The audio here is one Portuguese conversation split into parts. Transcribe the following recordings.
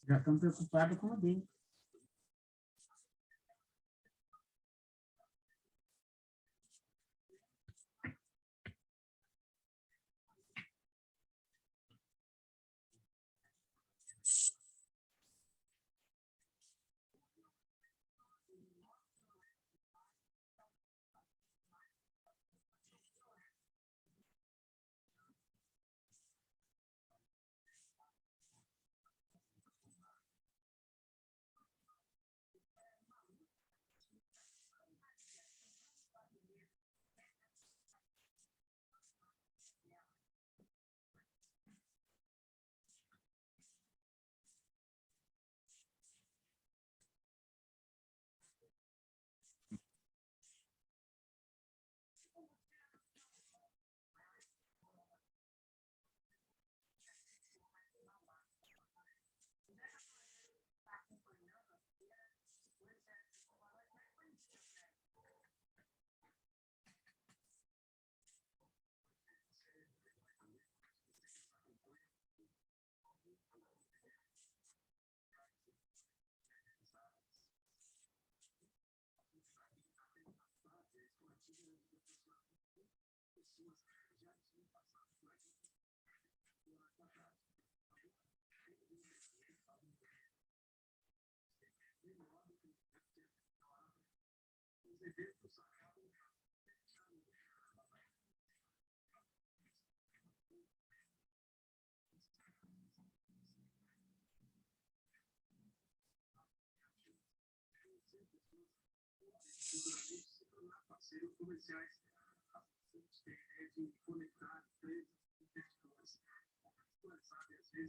Já estão preocupados com o dele.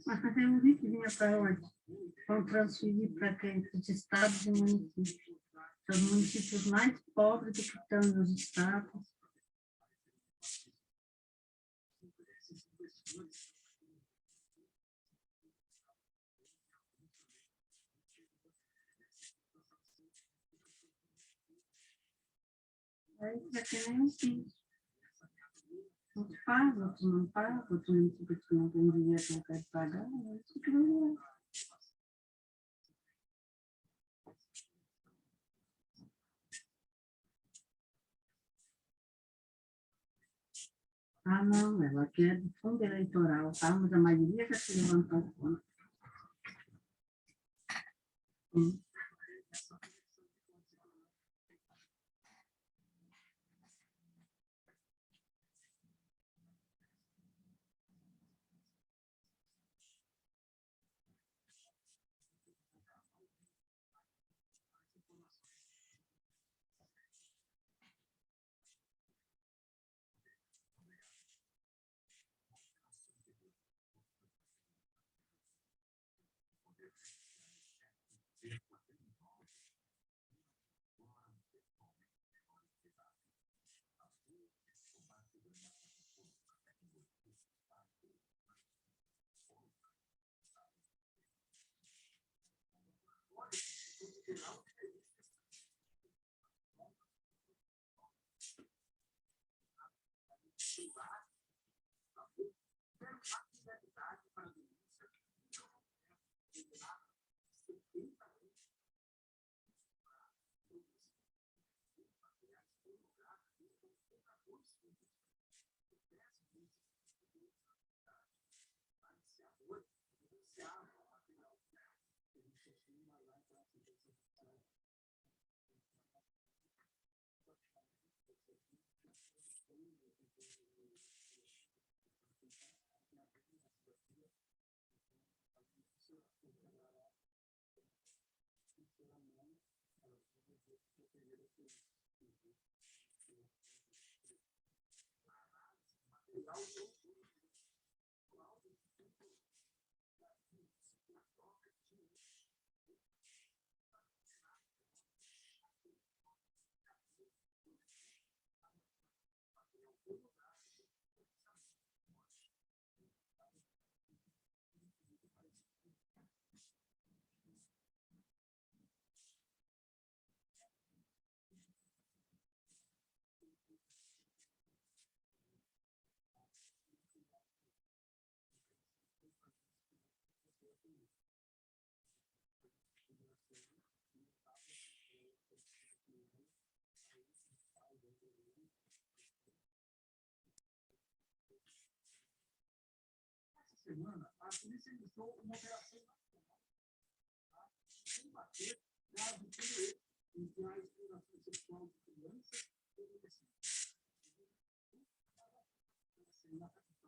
Mas tem um vídeo que vinha para onde? Vão transferir para quem? Para os estados e municípios. Para os municípios mais pobres do que estão nos estados. Aí já que nem assim. Uns pagam, outros não pagam, outros municípios que não têm dinheiro que não querem pagar, isso que não é. Ah, não, ela quer do fundo eleitoral, tá? Mas a maioria já se levantou contra. semana, a polícia iniciou uma operação nacional para combater casos como esse, em que há exploração sexual de crianças e adolescentes. Na capital,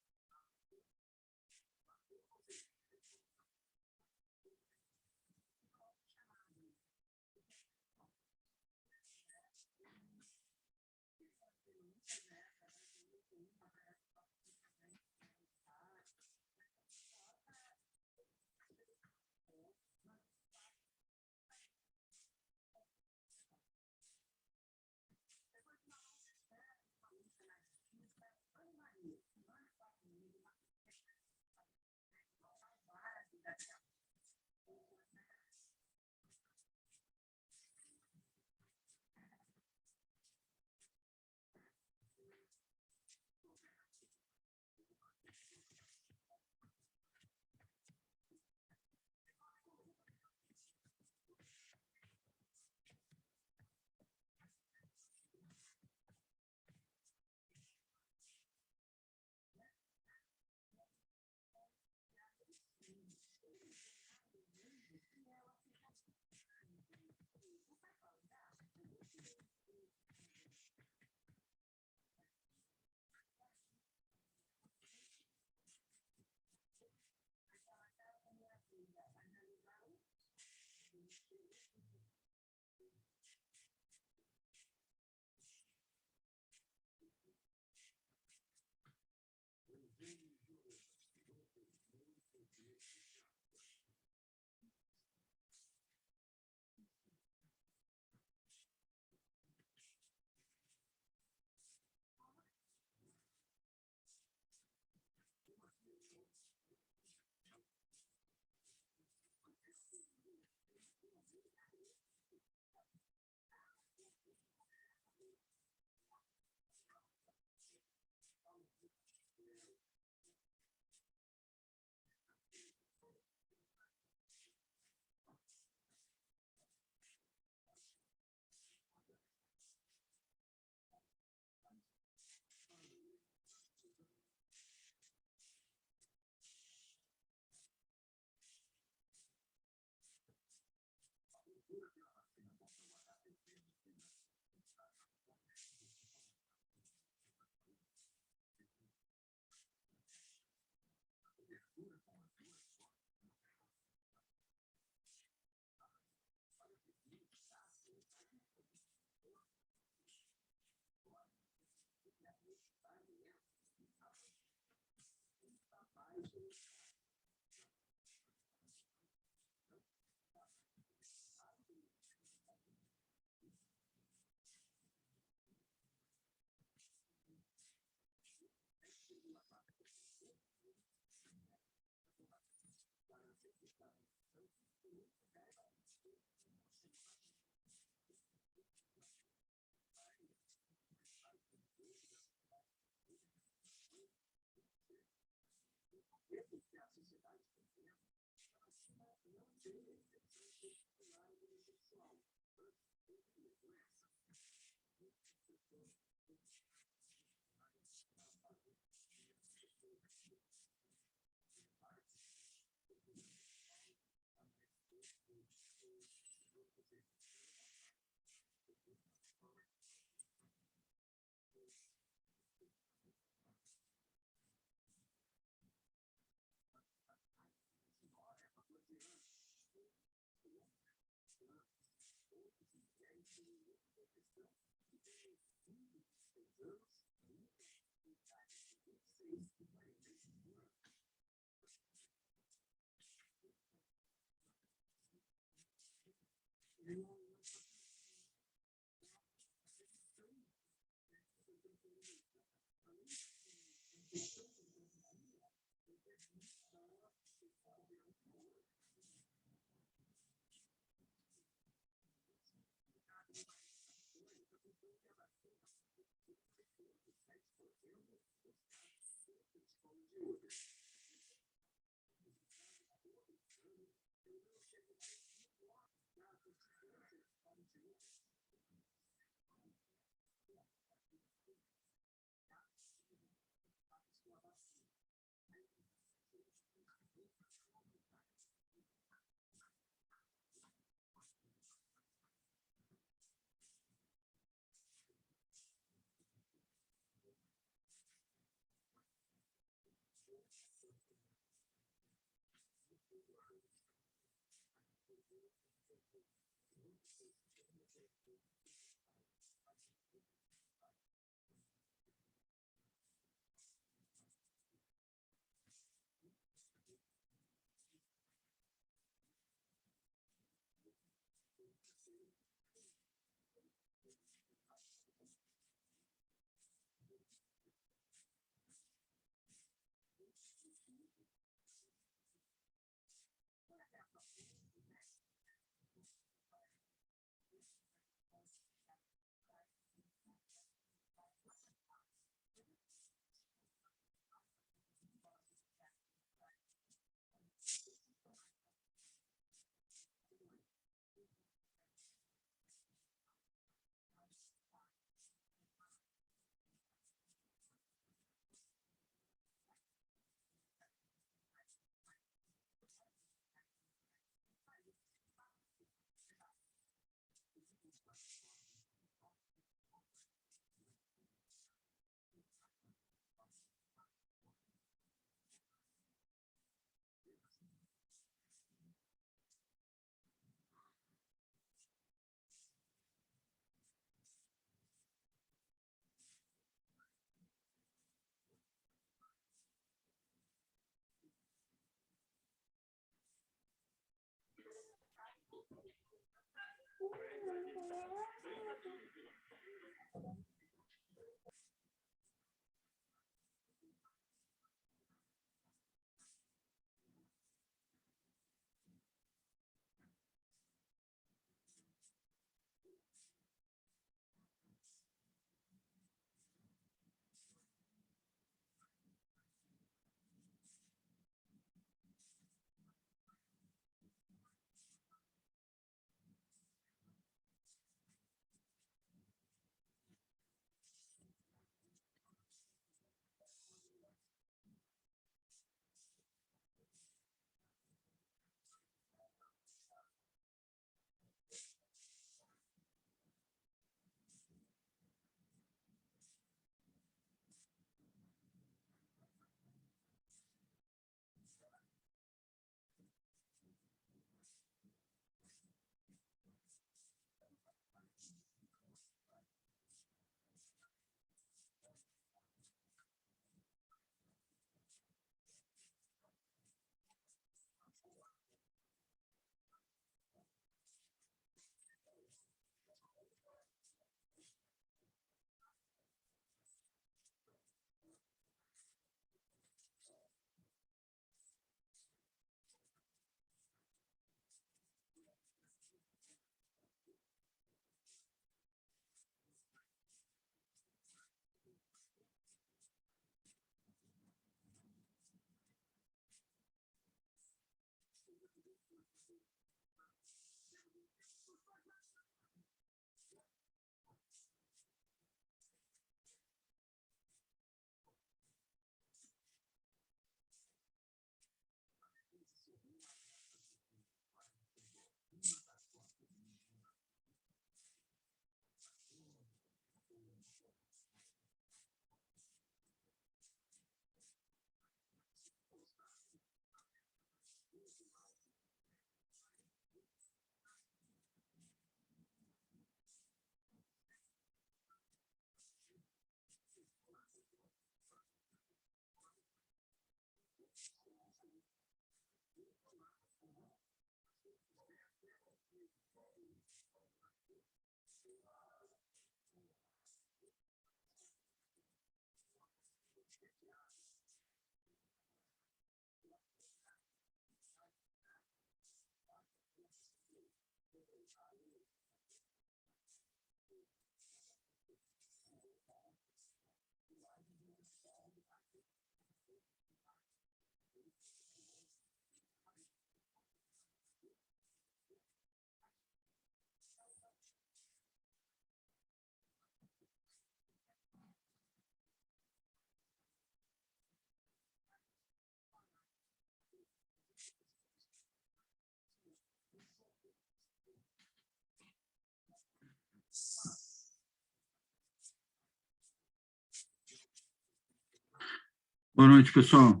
Boa noite, pessoal.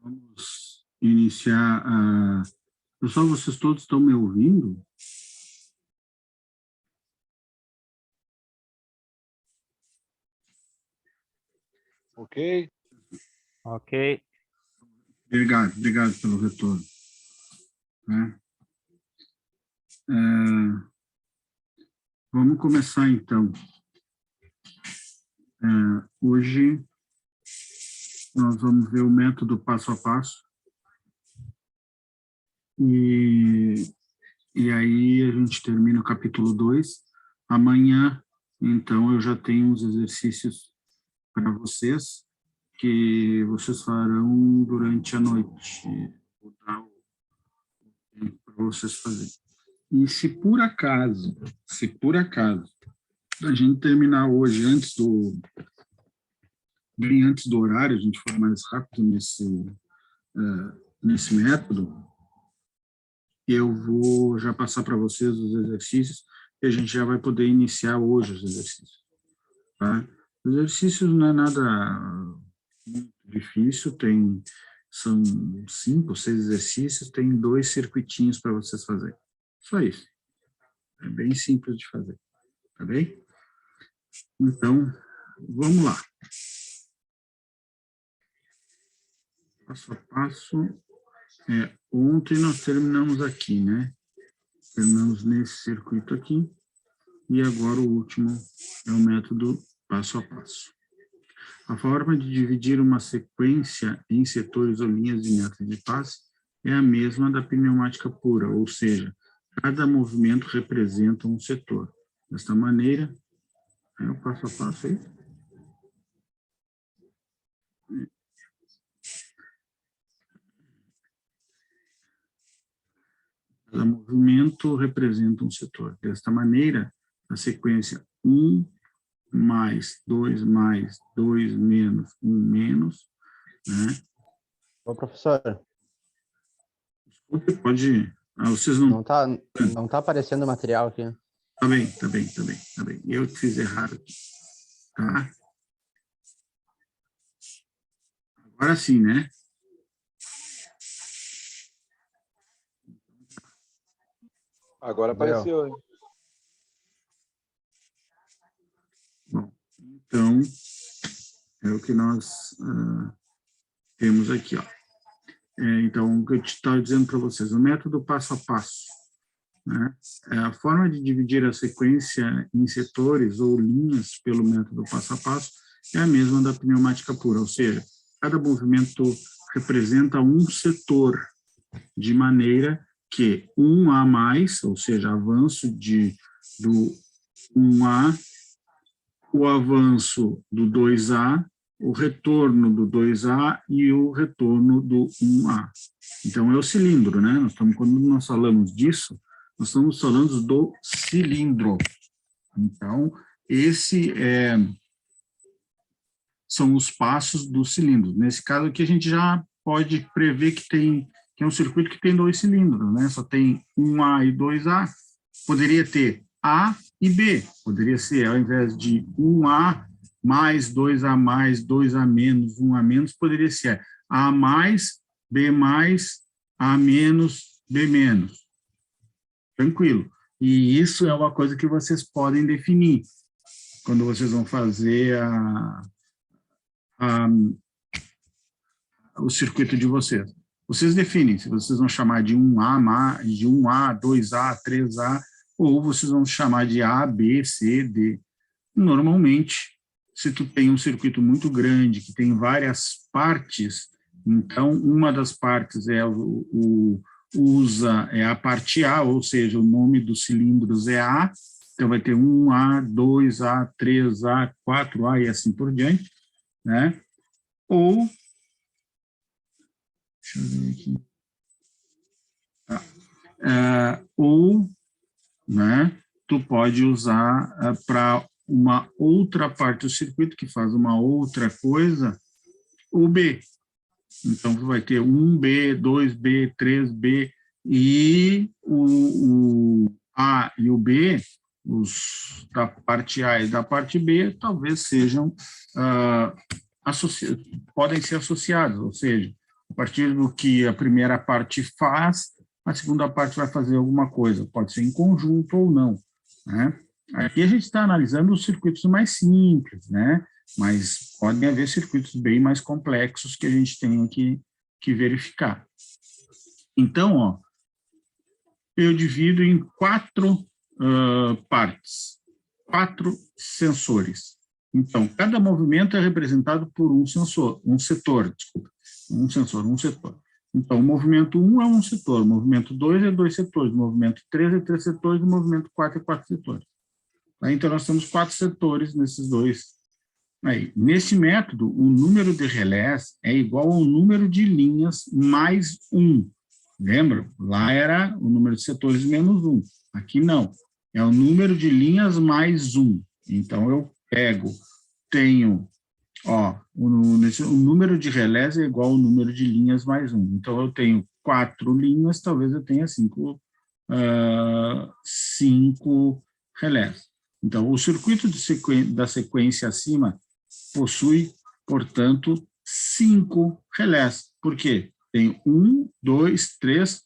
Vamos iniciar a... Pessoal, vocês todos estão me ouvindo? Ok. Ok. Obrigado pelo retorno. Né? Vamos começar, então. Hoje, nós vamos ver o método passo a passo. E aí a gente termina o capítulo 2. Amanhã, então, eu já tenho uns exercícios para vocês, que vocês farão durante a noite. Vou dar o tempo para vocês fazerem. E se por acaso, a gente terminar hoje bem antes do horário, a gente for mais rápido nesse método, eu vou já passar para vocês os exercícios e a gente já vai poder iniciar hoje os exercícios. Tá? Os exercícios não é nada muito difícil, são 5, 6 exercícios, tem 2 circuitinhos para vocês fazerem. Só isso. É bem simples de fazer. Tá bem? Então, vamos lá. Passo a passo. Ontem nós terminamos aqui, né? Terminamos nesse circuito aqui. E agora o último é o método passo a passo. A forma de dividir uma sequência em setores ou linhas de método de passe é a mesma da pneumática pura, ou seja, cada movimento representa um setor. Desta maneira, é o passo a passo aí. Cada movimento representa um setor. Desta maneira, a sequência 1 mais 2 menos 1 menos, né? Ô, professor, Desculpe, pode ir. Vocês não... não tá aparecendo o material aqui. Tá bem. Eu que fiz errado aqui. Tá? Agora sim, né? Agora apareceu, hein? Bom, então, é o que nós temos aqui, ó. Então, o que eu estava dizendo para vocês, o método passo a passo, né? A forma de dividir a sequência em setores ou linhas pelo método passo a passo é a mesma da pneumática pura, ou seja, cada movimento representa um setor, de maneira que 1A mais, ou seja, avanço do 1A, o avanço do 2A, o retorno do 2A e o retorno do 1A. Então, é o cilindro, né? Quando nós falamos disso, nós estamos falando do cilindro. Então, são os passos do cilindro. Nesse caso aqui, a gente já pode prever que é um circuito que tem 2 cilindros, né? Só tem 1A e 2A. Poderia ter A e B. Poderia ser, ao invés de 1A mais 2A mais, 2A menos, 1A menos, poderia ser A mais, B mais, A menos, B menos. Tranquilo. E isso é uma coisa que vocês podem definir quando vocês vão fazer o circuito de vocês. vocês definem se vocês vão chamar de 1A, de 1A, 2A, 3A, ou vocês vão chamar de A, B, C, D. Normalmente, se tu tem um circuito muito grande, que tem várias partes, então uma das partes é é a parte A, ou seja, o nome dos cilindros é A, então vai ter 1A, 2A, 3A, 4A e assim por diante, né? Ou, deixa eu ver aqui, ou, né, tu pode usar para uma outra parte do circuito que faz uma outra coisa, o B. Então, tu vai ter 1B, 2B, 3B, e o A e o B, os da parte A e da parte B, talvez sejam, podem ser associados, ou seja, a partir do que a primeira parte faz, a segunda parte vai fazer alguma coisa, pode ser em conjunto ou não, né? Aqui a gente está analisando os circuitos mais simples, né? Mas podem haver circuitos bem mais complexos que a gente tem que verificar. Então, ó, eu divido em 4 partes, 4 sensores. Então, cada movimento é representado por um setor. Então, o movimento 1 é um setor, o movimento 2 é 2 setores, o movimento 3 é 3 setores, o movimento 4 é 4 setores. Então, nós temos 4 setores nesses dois. Aí, nesse método, o número de relés é igual ao número de linhas mais 1. Lembra? Lá era o número de setores menos 1. Aqui não. É o número de linhas mais 1. Então, eu tenho, ó, o número de relés é igual ao número de linhas mais 1. Então, eu tenho 4 linhas, talvez eu tenha 5 relés. Então, o circuito da sequência acima possui, portanto, 5 relés. Por quê? Tem 1, 2, 3,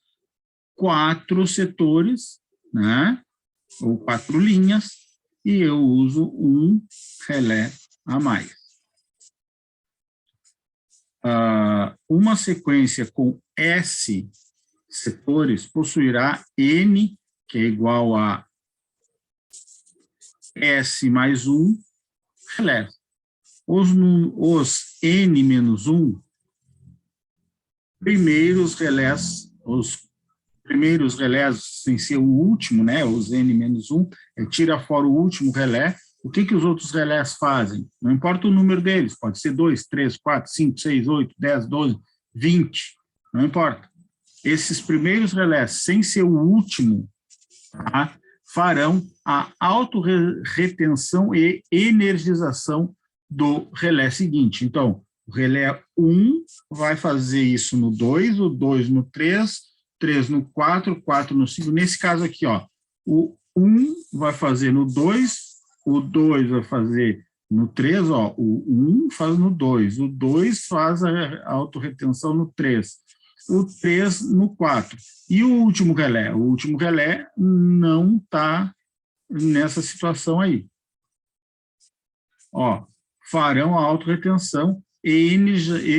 4 setores, né? Ou 4 linhas, e eu uso um relé a mais. Uma sequência com S setores possuirá N, que é igual a S mais 1 relés. Os N menos 1, os primeiros relés, sem ser o último, né, os N menos 1, tira fora o último relé. O que os outros relés fazem? Não importa o número deles, pode ser 2, 3, 4, 5, 6, 8, 10, 12, 20, não importa. Esses primeiros relés, sem ser o último, tá, farão a autorretenção e energização do relé seguinte. Então, o relé 1 vai fazer isso no 2, o 2 no 3, 3 no 4, 4 no 5. Nesse caso aqui, ó, o 1 vai fazer no 2, o 2 vai fazer no 3, ó, o 1 faz no 2, o 2 faz a autorretenção no 3, o 3 no 4. E o último relé? O último relé não está nessa situação aí. Ó, farão a autorretenção e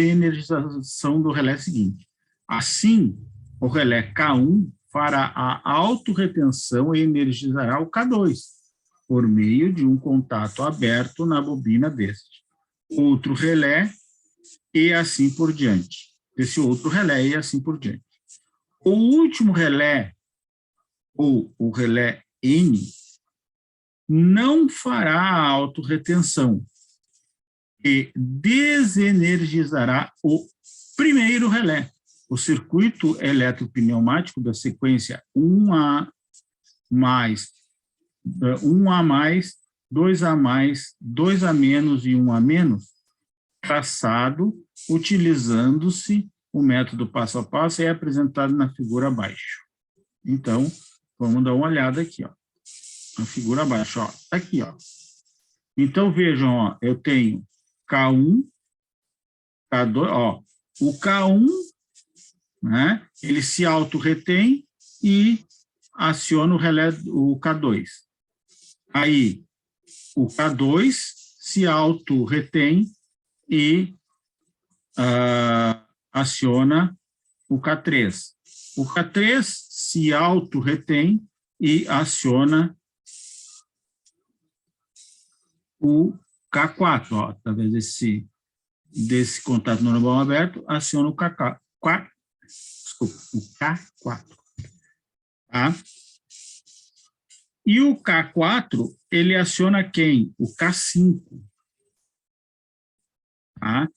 energização do relé seguinte. Assim, o relé K1 fará a autorretenção e energizará o K2, por meio de um contato aberto na bobina deste. Outro relé e assim por diante. Esse outro relé e assim por diante. O último relé, ou o relé N, não fará a autorretenção e desenergizará o primeiro relé. O circuito eletropneumático da sequência 1A mais, 2A mais, 2A menos e 1A menos, traçado utilizando-se o método passo a passo, é apresentado na figura abaixo. Então, vamos dar uma olhada aqui, ó. A figura abaixo, ó. Tá aqui, ó. Então, vejam, ó, eu tenho K1, K2, ó. O K1, né, ele se auto-retém e aciona o relé, o K2. Aí, o K2 se auto-retém e aciona o K3. O K3 se auto-retém e aciona o K4, ó, através desse contato normal aberto, aciona o K4, o K4. Tá? E o K4, ele aciona quem? O K5. Tá?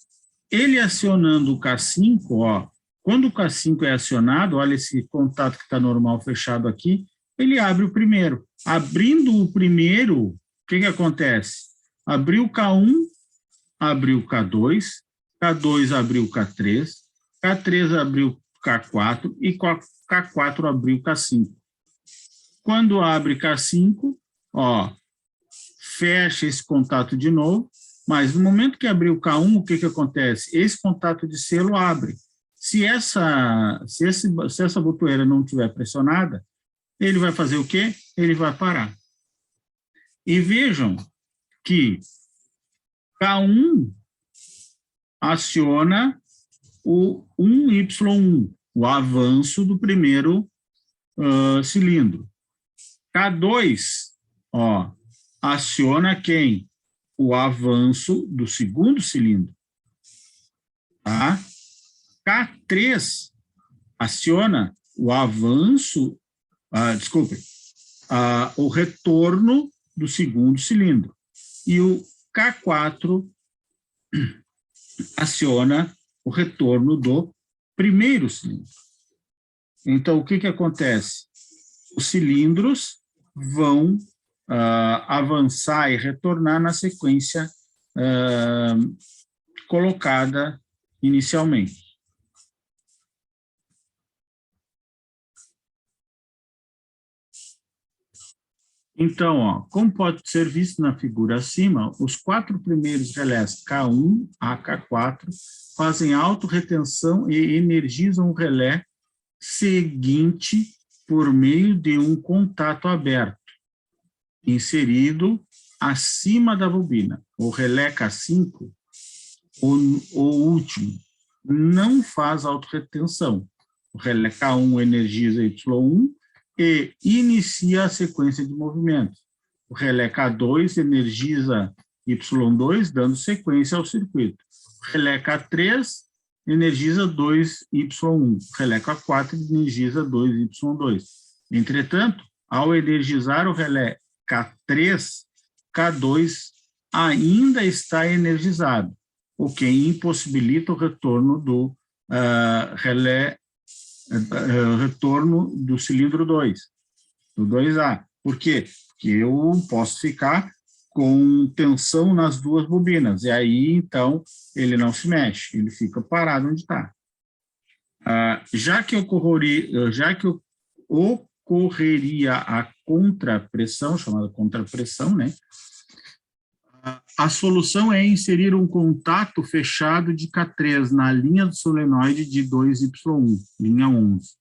Ele acionando o K5, ó, quando o K5 é acionado, olha esse contato que está normal fechado aqui, ele abre o primeiro. Abrindo o primeiro, o que acontece? Abriu o K1, abriu o K2, K2 abriu o K3, K3 abriu o K4 e K4 abriu o K5. Quando abre K5, ó, fecha esse contato de novo, mas no momento que abrir o K1, o que acontece? Esse contato de selo abre. Se essa botoeira não estiver pressionada, ele vai fazer o quê? Ele vai parar. E vejam que K1 aciona o 1Y1, o avanço do primeiro cilindro. K2, ó, aciona quem? O avanço do segundo cilindro. Tá? K3 aciona o avanço, o retorno do segundo cilindro. E o K4 aciona o retorno do primeiro cilindro. Então, o que acontece? Os cilindros vão avançar e retornar na sequência colocada inicialmente. Então, ó, como pode ser visto na figura acima, os 4 primeiros relés K1 a K4 fazem autorretenção e energizam o relé seguinte por meio de um contato aberto, inserido acima da bobina. O relé K5, o último, não faz autorretenção. O relé K1 energiza Y1 e inicia a sequência de movimentos. O relé K2 energiza Y2, dando sequência ao circuito. O relé K3 energiza 2Y1. O relé K4 energiza 2Y2. Entretanto, ao energizar o relé K3, K2 ainda está energizado, o que impossibilita o retorno do retorno do cilindro 2, do 2A. Por quê? Porque eu posso ficar com tensão nas duas bobinas, e aí, então, ele não se mexe, ele fica parado onde está. Já que ocorreria a contrapressão, chamada contrapressão, né? A solução é inserir um contato fechado de K3 na linha do solenoide de 2Y1, linha 11,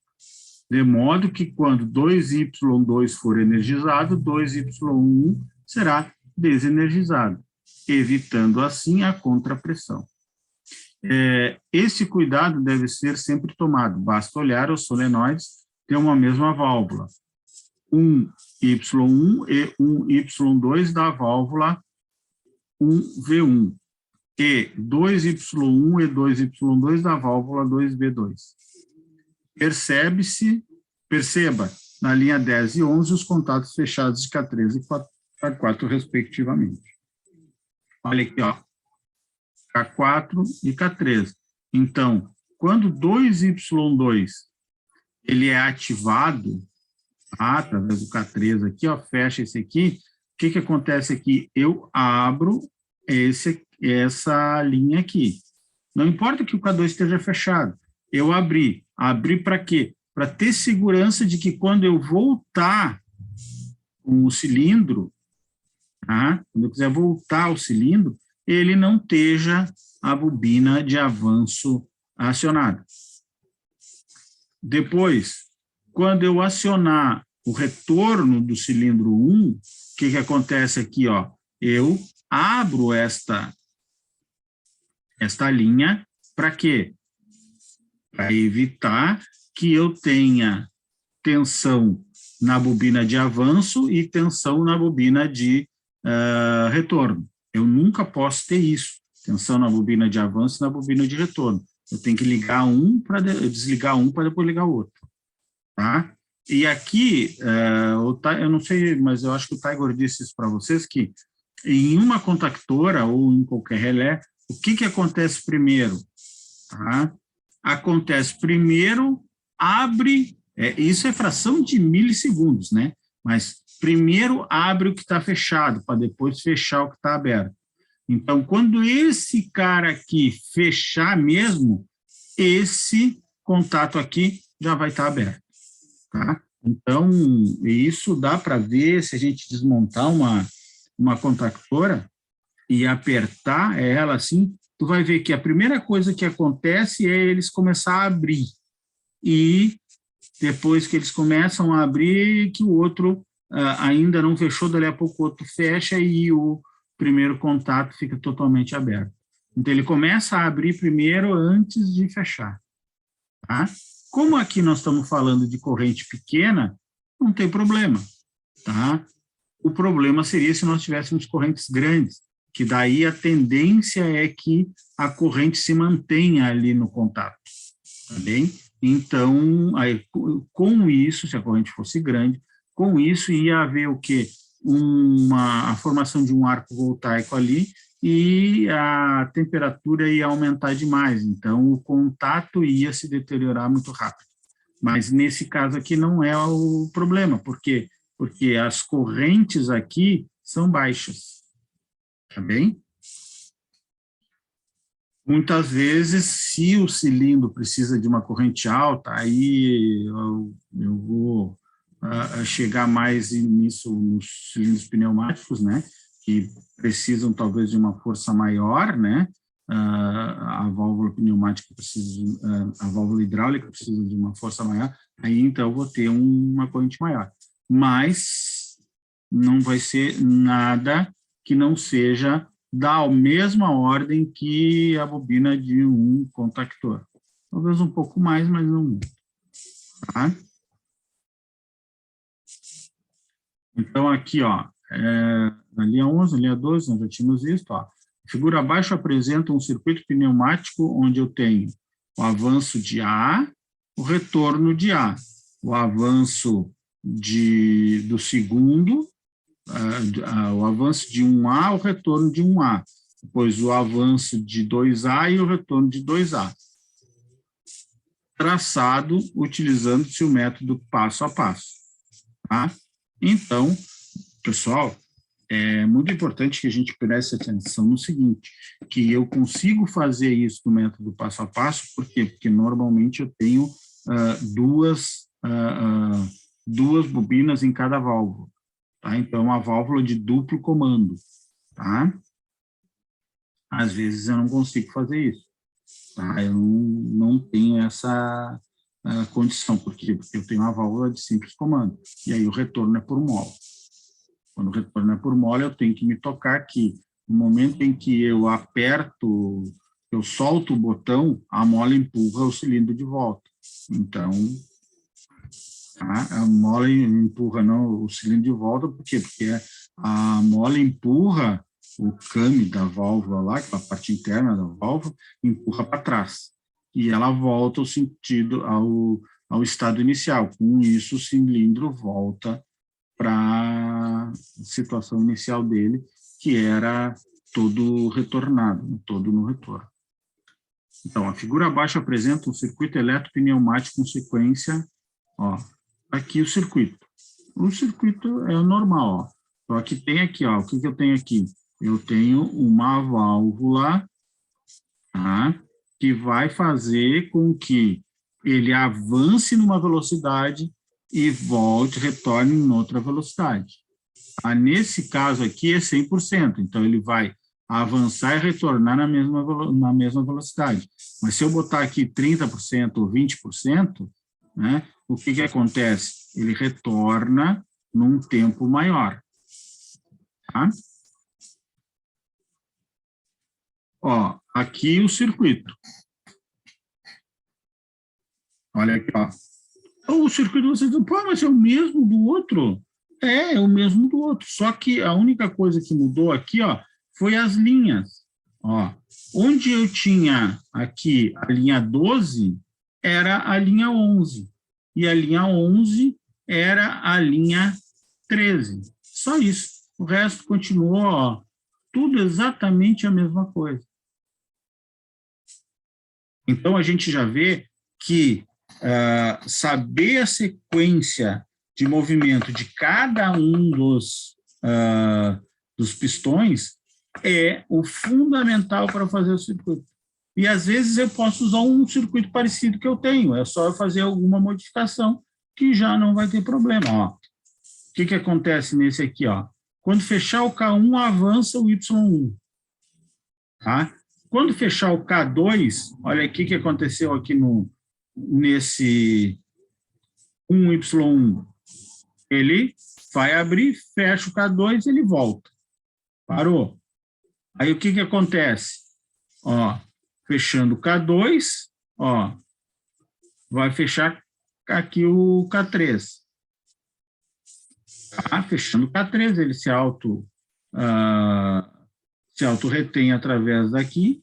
de modo que quando 2Y2 for energizado, 2Y1 será desenergizado, evitando assim a contrapressão. Esse cuidado deve ser sempre tomado, basta olhar os solenoides ter uma mesma válvula, 1Y1 e 1Y2 da válvula 1V1 e 2Y1 e 2Y2 da válvula 2V2. Perceba, na linha 10 e 11, os contatos fechados de K3 e K4, respectivamente. Olha aqui, ó, K4 e K3. Então, quando 2Y2 ele é ativado, através do K3 aqui, ó, fecha esse aqui, o que acontece aqui? Eu abro essa linha aqui. Não importa que o K2 esteja fechado, eu abri. Abri para quê? Para ter segurança de que quando eu voltar com o cilindro, tá? Quando eu quiser voltar ao cilindro, ele não esteja a bobina de avanço acionada. Depois, quando eu acionar o retorno do cilindro 1, o que acontece aqui? Ó? Eu abro esta linha para quê? para evitar que eu tenha tensão na bobina de avanço e tensão na bobina de retorno. Eu nunca posso ter isso, tensão na bobina de avanço e na bobina de retorno. Eu tenho que ligar um para desligar um para depois ligar o outro. Tá? E aqui, eu não sei, mas eu acho que o Tiger disse isso para vocês, que em uma contactora ou em qualquer relé, o que acontece primeiro? Tá? Acontece primeiro, abre, isso é fração de milissegundos, né? Mas primeiro abre o que está fechado, para depois fechar o que está aberto. Então, quando esse cara aqui fechar mesmo, esse contato aqui já vai estar aberto. Tá? Então, isso dá para ver se a gente desmontar uma contactora e apertar ela assim, tu vai ver que a primeira coisa que acontece é eles começar a abrir. E depois que eles começam a abrir, que o outro ainda não fechou, dali a pouco o outro fecha e o primeiro contato fica totalmente aberto. Então, ele começa a abrir primeiro antes de fechar. Tá? Como aqui nós estamos falando de corrente pequena, não tem problema. Tá? O problema seria se nós tivéssemos correntes grandes, que daí a tendência é que a corrente se mantenha ali no contato. Tá bem? Então, aí, com isso, se a corrente fosse grande, com isso ia haver o quê? A formação de um arco voltaico ali e a temperatura ia aumentar demais, então o contato ia se deteriorar muito rápido. Mas nesse caso aqui não é o problema, por quê? Porque as correntes aqui são baixas, tá bem? Muitas vezes, se o cilindro precisa de uma corrente alta, aí eu vou chegar mais nisso nos cilindros pneumáticos, né, que precisam talvez de uma força maior, né, a válvula pneumática precisa, a válvula hidráulica precisa de uma força maior, aí então eu vou ter uma corrente maior. Mas não vai ser nada que não seja da mesma ordem que a bobina de um contactor. Talvez um pouco mais, mas não muito. Tá? Então, aqui, ó, na linha 11, na linha 12, nós já tínhamos visto, ó. A figura abaixo apresenta um circuito pneumático onde eu tenho o avanço de A, o retorno de A, o avanço do segundo, o avanço de 1A, o retorno de 1A, depois o avanço de 2A e o retorno de 2A. Traçado utilizando-se o método passo a passo. Tá? Então, pessoal, é muito importante que a gente preste atenção no seguinte, que eu consigo fazer isso no método passo a passo, por quê? Porque normalmente eu tenho duas bobinas em cada válvula. Tá? Então, uma válvula de duplo comando. Tá? Às vezes eu não consigo fazer isso. Tá? Eu não tenho essa condição, porque eu tenho uma válvula de simples comando. E aí o retorno é por mola. Quando o retorno é por mola, eu tenho que me tocar que no momento em que eu aperto, eu solto o botão, a mola empurra o cilindro de volta. Então, a mola empurra o cilindro de volta, por quê? Porque a mola empurra o came da válvula lá, que é a parte interna da válvula, empurra para trás. E ela volta ao sentido, ao estado inicial. Com isso, o cilindro volta para a situação inicial dele, que era todo retornado, todo no retorno. Então, a figura abaixo apresenta um circuito eletropneumático com sequência, ó, aqui o circuito. O circuito é normal, ó. Só que tem aqui, ó, o que eu tenho aqui? Eu tenho uma válvula, tá, que vai fazer com que ele avance numa velocidade e volte, retorne em outra velocidade. Nesse caso aqui é 100%, então ele vai avançar e retornar na mesma velocidade. Mas se eu botar aqui 30% ou 20%, né, o que acontece? Ele retorna num tempo maior. Tá? Ó, aqui o circuito. Olha aqui, ó. O circuito você diz, pô, mas é o mesmo do outro? É o mesmo do outro. Só que a única coisa que mudou aqui, ó, foi as linhas. Ó, onde eu tinha aqui a linha 12, era a linha 11. E a linha 11 era a linha 13. Só isso. O resto continuou, ó, tudo exatamente a mesma coisa. Então, a gente já vê que saber a sequência de movimento de cada um dos pistões é o fundamental para fazer o circuito. E, às vezes, eu posso usar um circuito parecido que eu tenho, é só eu fazer alguma modificação que já não vai ter problema. Ó. O que acontece nesse aqui? Ó? Quando fechar o K1, avança o Y1. Tá? Quando fechar o K2, olha aqui o que aconteceu aqui nesse 1Y1. Ele vai abrir, fecha o K2, ele volta. Parou. Aí o que acontece? Ó, fechando o K2, ó, vai fechar aqui o K3. Tá? Fechando o K3, ele se auto-retém através daqui,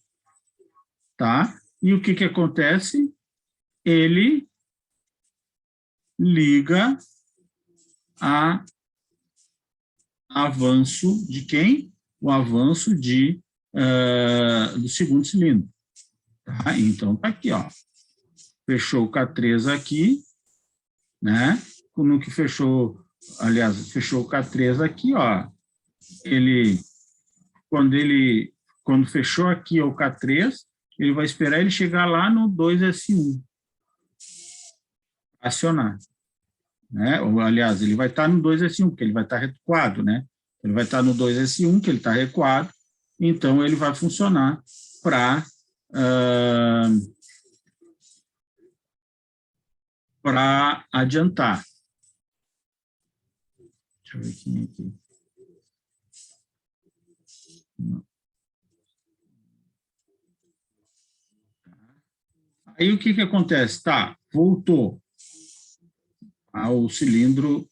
tá? E o que acontece? Ele liga a avanço de quem? O avanço do segundo cilindro. Tá? Então, tá aqui, ó. Fechou o K3 aqui, né? No que fechou, aliás, fechou o K3 aqui, ó. Quando fechou aqui o K3, ele vai esperar ele chegar lá no 2S1. Acionar. Né? Ou, aliás, ele vai estar no 2S1, porque ele vai estar recuado, né? Ele vai estar no 2S1, que ele está recuado, então ele vai funcionar para adiantar. Deixa eu ver quem é aqui. Aí o que acontece? Tá, voltou. O cilindro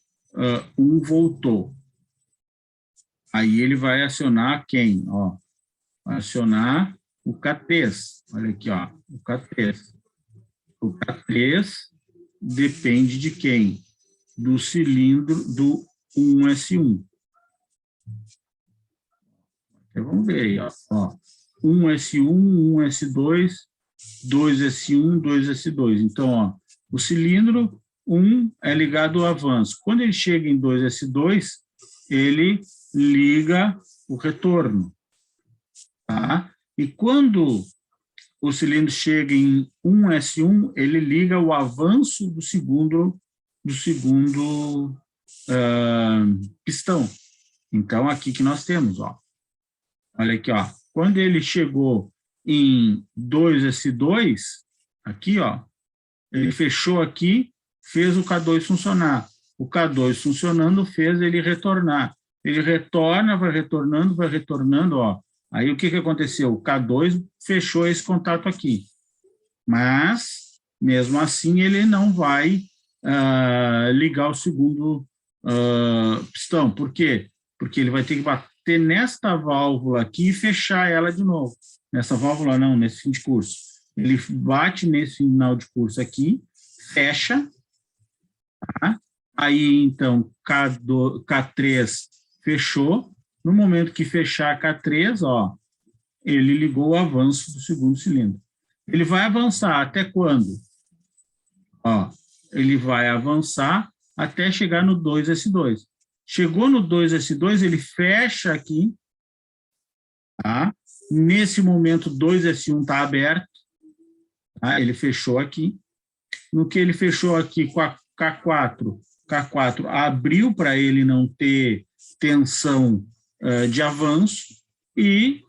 1 voltou. Aí ele vai acionar quem? Ó, vai acionar o K3. Olha aqui, ó, o K3. O K3 depende de quem? Do cilindro do 1S1. Então, vamos ver aí, ó. 1S1, 1S2, 2S1, 2S2. Então, ó, o cilindro 1 é ligado ao avanço. Quando ele chega em 2S2, ele liga o retorno. Tá? E quando o cilindro chega em 1S1, ele liga o avanço do segundo pistão. Então, aqui que nós temos, ó. Olha aqui, ó. Quando ele chegou em 2S2, aqui, ó, ele fechou aqui, fez o K2 funcionar. O K2 funcionando fez ele retornar. Ele retorna, vai retornando, ó. Aí o que aconteceu? O K2 fechou esse contato aqui. Mas, mesmo assim, ele não vai ligar o segundo pistão. Por quê? Porque ele vai ter que bater nesta válvula aqui e fechar ela de novo. Nessa válvula não, nesse fim de curso. Ele bate nesse final de curso aqui, fecha, tá? Aí, então, K3 fechou. No momento que fechar K3, ó, ele ligou o avanço do segundo cilindro. Ele vai avançar até quando? Ó, ele vai avançar até chegar no 2S2. Chegou no 2S2, ele fecha aqui, tá? Nesse momento, 2S1 está aberto, tá? Ele fechou aqui. No que ele fechou aqui com a K4 abriu para ele não ter tensão de avanço e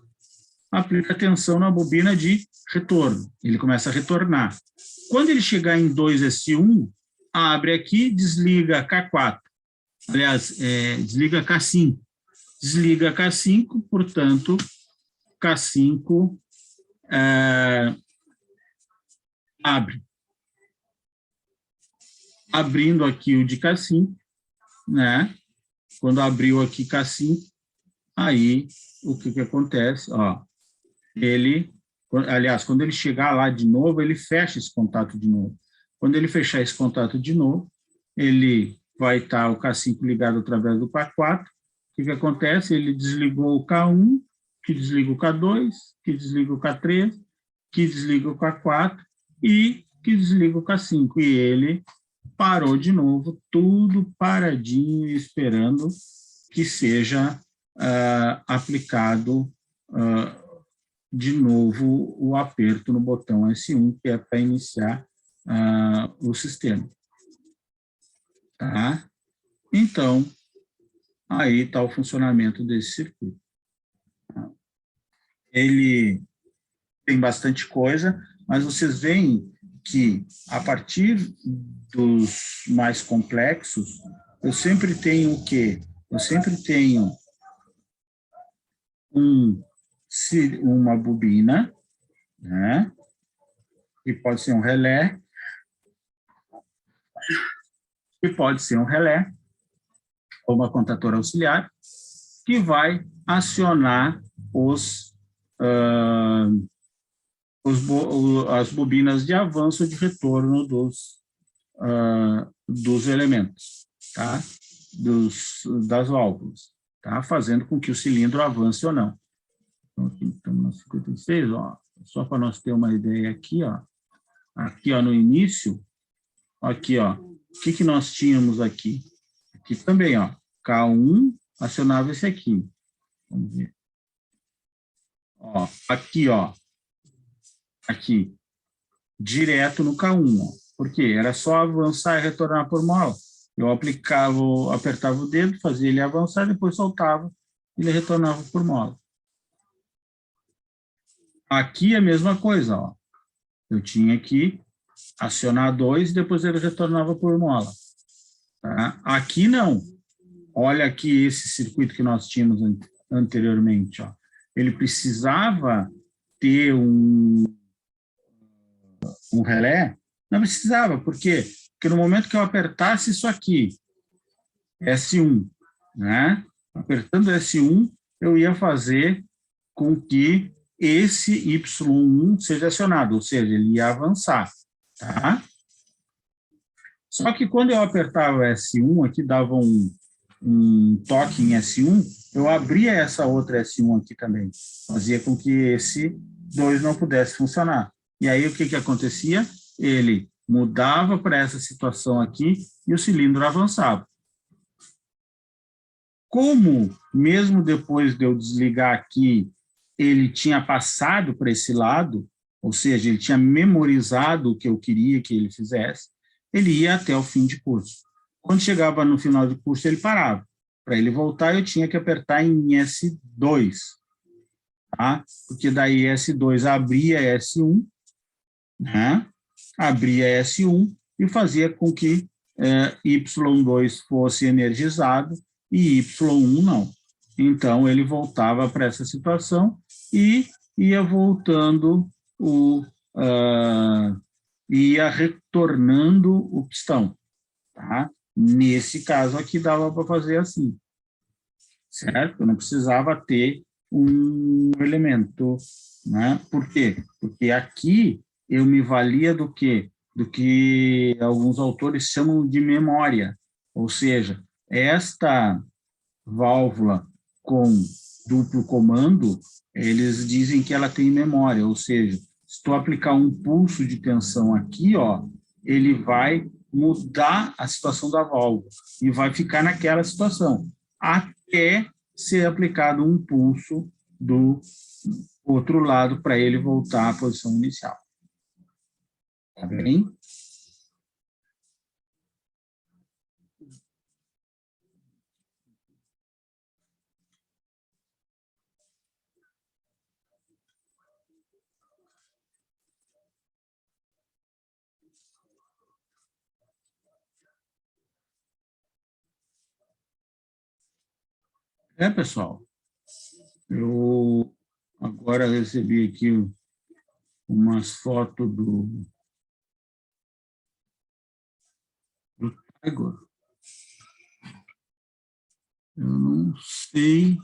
aplica tensão na bobina de retorno. Ele começa a retornar. Quando ele chegar em 2S1, abre aqui, desliga K4. Aliás, desliga K5. Desliga K5, portanto, K5 abre. abrindo aqui o de K5, né? Quando abriu aqui K5, aí o que acontece? Ó, aliás, quando ele chegar lá de novo, ele fecha esse contato de novo. Quando ele fechar esse contato de novo, ele vai estar o K5 ligado através do K4. O que acontece? Ele desligou o K1, que desliga o K2, que desliga o K3, que desliga o K4 e que desliga o K5. E ele parou de novo, tudo paradinho, esperando que seja aplicado de novo o aperto no botão S1, que é para iniciar o sistema. Tá? Então, aí está o funcionamento desse circuito. Ele tem bastante coisa, mas vocês veem que, a partir dos mais complexos, eu sempre tenho o quê? Eu sempre tenho uma bobina, né? Que pode ser um relé, que pode ser um relé, ou uma contatora auxiliar, que vai acionar as bobinas de avanço e de retorno dos elementos, tá? Das válvulas, tá? Fazendo com que o cilindro avance ou não. Então, aqui estamos no 56, ó, só para nós ter uma ideia aqui, ó. Aqui, ó, no início, aqui, ó, o que nós tínhamos aqui? Aqui também, ó, K1 acionava esse aqui. Vamos ver. Ó, aqui, ó, aqui, direto no K1, ó. Por quê? Era só avançar e retornar por mola. Eu apertava o dedo, fazia ele avançar, depois soltava, ele retornava por mola. Aqui é a mesma coisa, ó. Eu tinha que acionar 2 e depois ele retornava por mola. Tá? Aqui não. Olha aqui esse circuito que nós tínhamos anteriormente, ó. Ele precisava ter um relé? Não precisava, por quê? Porque no momento que eu apertasse isso aqui, S1, né? Apertando S1, eu ia fazer com que esse Y1 seja acionado, ou seja, ele ia avançar, tá? Só que quando eu apertava S1, aqui dava um toque em S1, eu abria essa outra S1 aqui também, fazia com que esse 2 não pudesse funcionar. E aí o que acontecia? Ele mudava para essa situação aqui e o cilindro avançava. Como, mesmo depois de eu desligar aqui, ele tinha passado para esse lado, ou seja, ele tinha memorizado o que eu queria que ele fizesse, ele ia até o fim de curso. Quando chegava no final de curso, ele parava. Para ele voltar, eu tinha que apertar em S2, tá? Porque daí S2 abria S1, né? Abria S1 e fazia com que Y2 fosse energizado e Y1 não. Então, ele voltava para essa situação e ia voltando, ia retornando o pistão. Tá? Nesse caso aqui, dava para fazer assim, certo? Eu não precisava ter um elemento, né? Por quê? Porque aqui eu me valia do quê? Do que alguns autores chamam de memória, ou seja, esta válvula com duplo comando, eles dizem que ela tem memória, ou seja, se tu aplicar um pulso de tensão aqui, ó, ele vai mudar a situação da válvula e vai ficar naquela situação, até ser aplicado um pulso do outro lado para ele voltar à posição inicial. Tá bem? Pessoal, eu agora recebi aqui umas fotos do Agora, eu não sei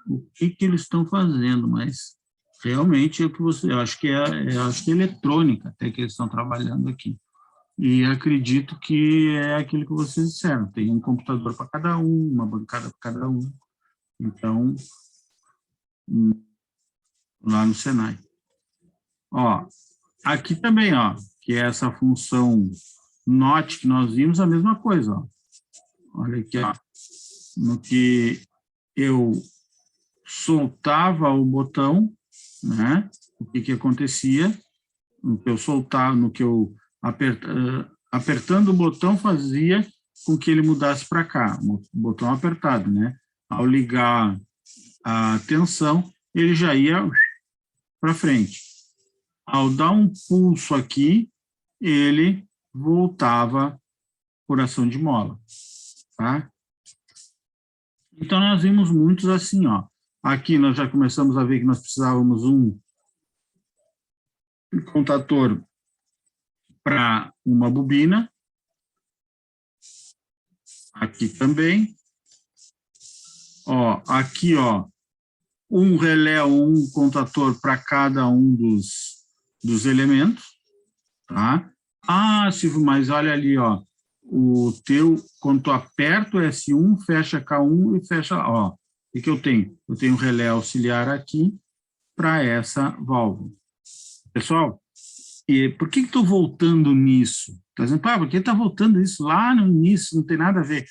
o que eles estão fazendo, mas realmente é o que você, eu acho que acho que é eletrônica até que eles estão trabalhando aqui. E acredito que é aquilo que vocês disseram, tem um computador para cada um, uma bancada para cada um. Então, lá no Senai. Ó, aqui também, ó, que é essa função note que nós vimos, a mesma coisa, ó. Olha aqui, ó, no que eu soltava o botão, né? O que acontecia? No que eu soltava, no que eu apertando o botão fazia com que ele mudasse para cá, o botão apertado, né? Ao ligar a tensão, ele já ia para frente. Ao dar um pulso aqui, ele voltava por ação de mola, tá? Então, nós vimos muitos assim, ó. Aqui nós já começamos a ver que nós precisávamos um contator para uma bobina. Aqui também. Ó, aqui, ó, um relé ou um contator para cada um dos elementos, tá? Ah, Silvio, mas olha ali, ó, o teu, quando tu aperta o S1, fecha K1 e fecha, ó, o que eu tenho? Eu tenho um relé auxiliar aqui para essa válvula. Pessoal, e por que estou voltando nisso? Tá dizendo, por que está voltando isso lá no início? Não tem nada a ver.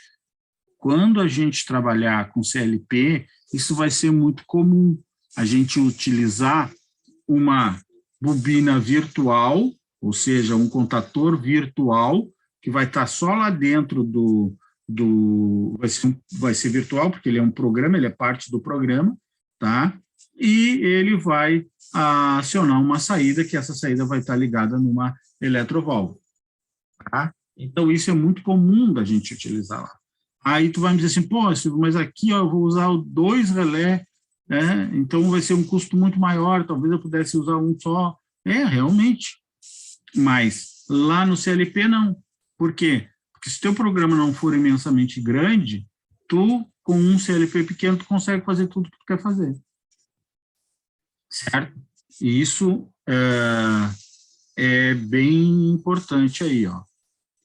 Quando a gente trabalhar com CLP, isso vai ser muito comum, a gente utilizar uma bobina virtual, ou seja, um contator virtual, que vai estar só lá dentro vai ser virtual, porque ele é um programa, ele é parte do programa, tá? E ele vai acionar uma saída, que essa saída vai estar ligada numa eletroválvula, tá? Então, isso é muito comum da gente utilizar lá. Aí tu vai me dizer assim, pô, Silvio, mas aqui ó, eu vou usar 2 relé, né? Então vai ser um custo muito maior, talvez eu pudesse usar um só. É, realmente. Mas lá no CLP não. Por quê? Porque se o teu programa não for imensamente grande, tu, com um CLP pequeno, tu consegue fazer tudo que tu quer fazer. Certo? E isso é bem importante aí, ó.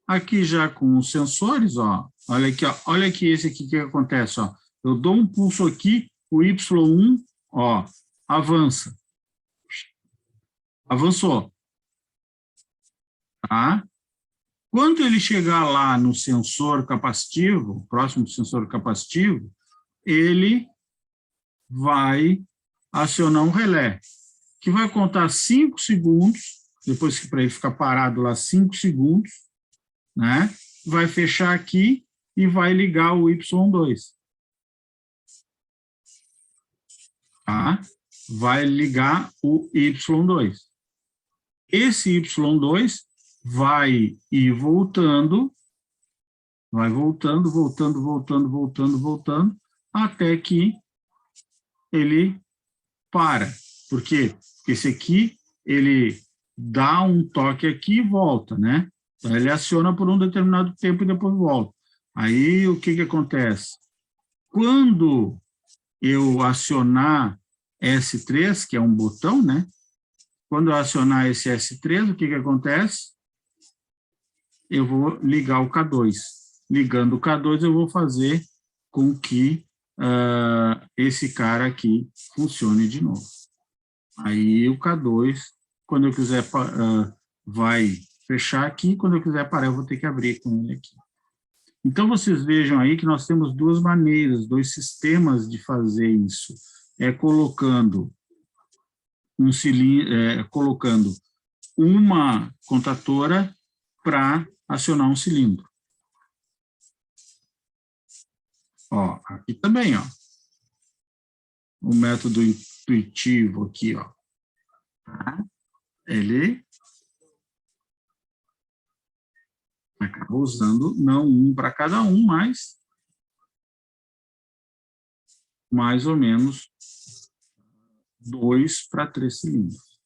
Aqui já com os sensores, ó, olha aqui, ó, olha aqui esse aqui que acontece, ó. Eu dou um pulso aqui, o Y1, ó, avança. Avançou. Tá? Quando ele chegar lá no sensor capacitivo, próximo do sensor capacitivo, ele vai acionar um relé, que vai contar 5 segundos, depois que para ele ficar parado lá 5 segundos, né? Vai fechar aqui e vai ligar o Y2. Tá? Vai ligar o Y2. Esse Y2 vai ir voltando, vai voltando, até que ele para. Por quê? Porque esse aqui, ele dá um toque aqui e volta, né? Então, ele aciona por um determinado tempo e depois volta. Aí, o que acontece? Quando eu acionar S3, que é um botão, né? Quando eu acionar esse S3, o que acontece? Eu vou ligar o K2. Ligando o K2, eu vou fazer com que esse cara aqui funcione de novo. Aí o K2, quando eu quiser, vai fechar aqui, quando eu quiser parar, eu vou ter que abrir com ele aqui. Então, vocês vejam aí que nós temos 2 maneiras, 2 sistemas de fazer isso. Colocando um cilindro, colocando uma contatora para acionar um cilindro. Ó, aqui também, ó. O método intuitivo aqui, ó. Ele acaba usando não um para cada um, mas mais ou menos 2 para 3 cilindros.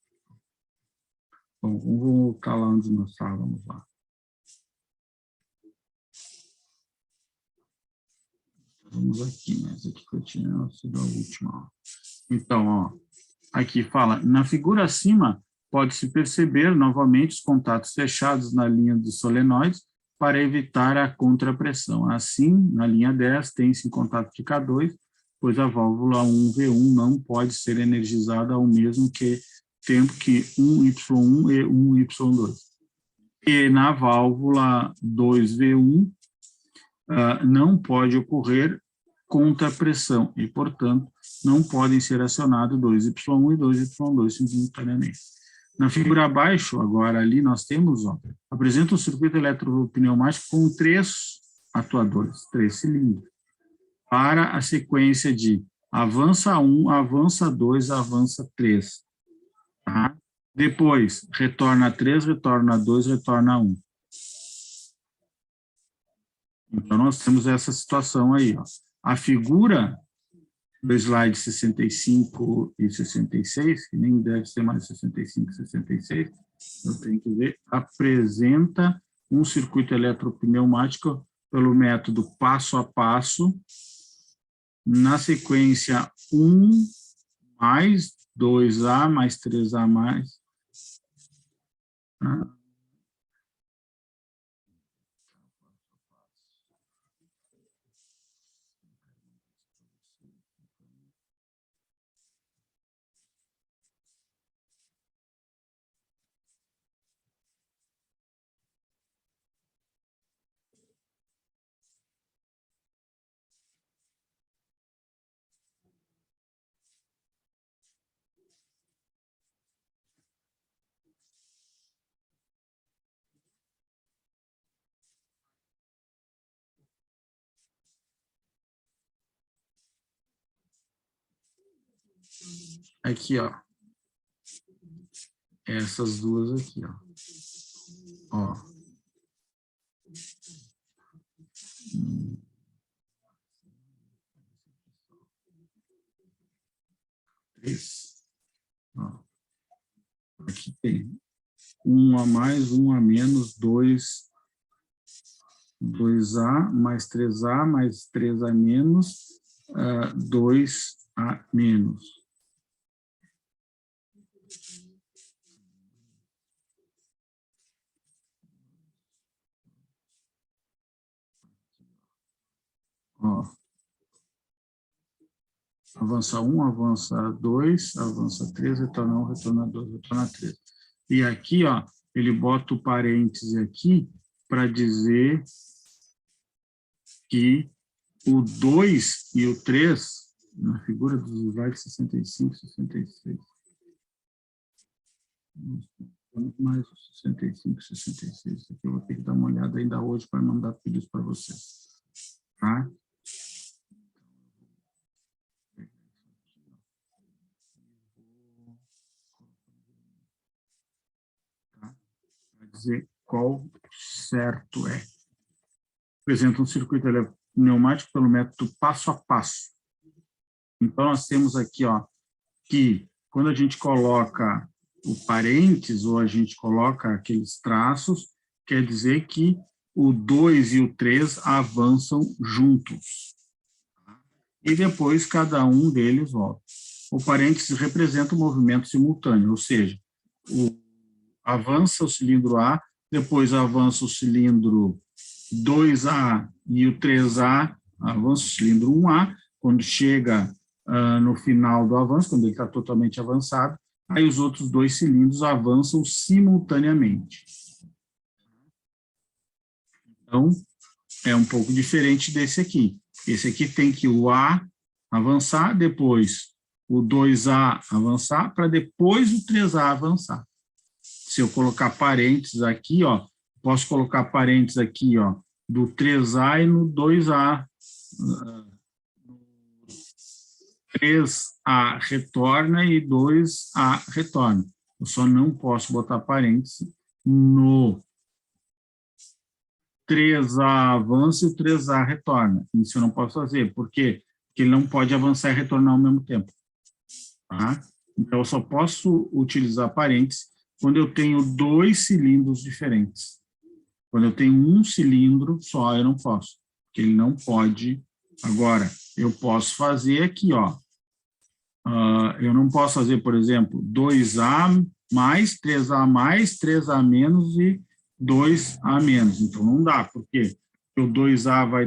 Bom, vamos voltar lá onde nós estávamos lá. vamos aqui, mas aqui que eu tinha sido a última. Ó. Então, ó, aqui fala, na figura acima, pode-se perceber novamente os contatos fechados na linha dos solenoides para evitar a contrapressão. Assim, na linha 10, tem-se em contato de K2, pois a válvula 1V1 não pode ser energizada ao mesmo tempo que 1Y1 e 1Y2. E na válvula 2V1, não pode ocorrer contrapressão e, portanto, não podem ser acionados 2Y1 e 2Y2 simultaneamente. Na figura abaixo, agora ali nós temos, ó, apresenta um circuito eletropneumático com 3 atuadores, 3 cilindros, para a sequência de avança 1, avança 2, avança 3. Tá? Depois, retorna 3, retorna 2, retorna 1. Então, nós temos essa situação aí. Ó. A figura do slide 65 e 66, que nem deve ser mais 65 e 66, eu tenho que ver, apresenta um circuito eletropneumático pelo método passo a passo, na sequência 1 mais 2A mais 3A mais. Tá? Aqui, ó. Essas duas aqui, ó. Ó. Ó. Aqui tem 1 a mais, 1 a menos, 2A mais 3A mais 3A menos, 2A menos. Ó. Avança 1, avança 2, avança 3, retorna 1, retorna 2, retorna 3. E aqui, ó, ele bota o parêntese aqui para dizer que o 2 e o 3, na figura dos slides 65 e 66, mais o 65 e 66, aqui eu vou ter que dar uma olhada ainda hoje para mandar tudo isso para vocês. Tá? Dizer qual certo é. Apresenta um circuito pneumático pelo método passo a passo. Então, nós temos aqui, ó, que quando a gente coloca o parênteses ou a gente coloca aqueles traços, quer dizer que o 2 e o 3 avançam juntos. E depois cada um deles volta. O parênteses representa o movimento simultâneo, ou seja, avança o cilindro A, depois avança o cilindro 2A e o 3A, avança o cilindro 1A, quando chega no final do avanço, quando ele está totalmente avançado, aí os outros 2 cilindros avançam simultaneamente. Então, é um pouco diferente desse aqui. Esse aqui tem que o A avançar, depois o 2A avançar, para depois o 3A avançar. Se eu colocar parênteses aqui, ó, posso colocar parênteses aqui, ó, do 3A e no 2A. 3A retorna e 2A retorna. Eu só não posso botar parênteses no 3A avança e o 3A retorna. Isso eu não posso fazer. Por quê? Porque ele não pode avançar e retornar ao mesmo tempo. Tá? Então, eu só posso utilizar parênteses quando eu tenho 2 cilindros diferentes. Quando eu tenho um cilindro só, eu não posso, porque ele não pode Agora, eu posso fazer aqui, ó. Eu não posso fazer, por exemplo, 2A mais, 3A mais, 3A menos e 2A menos. Então, não dá, porque o 2A vai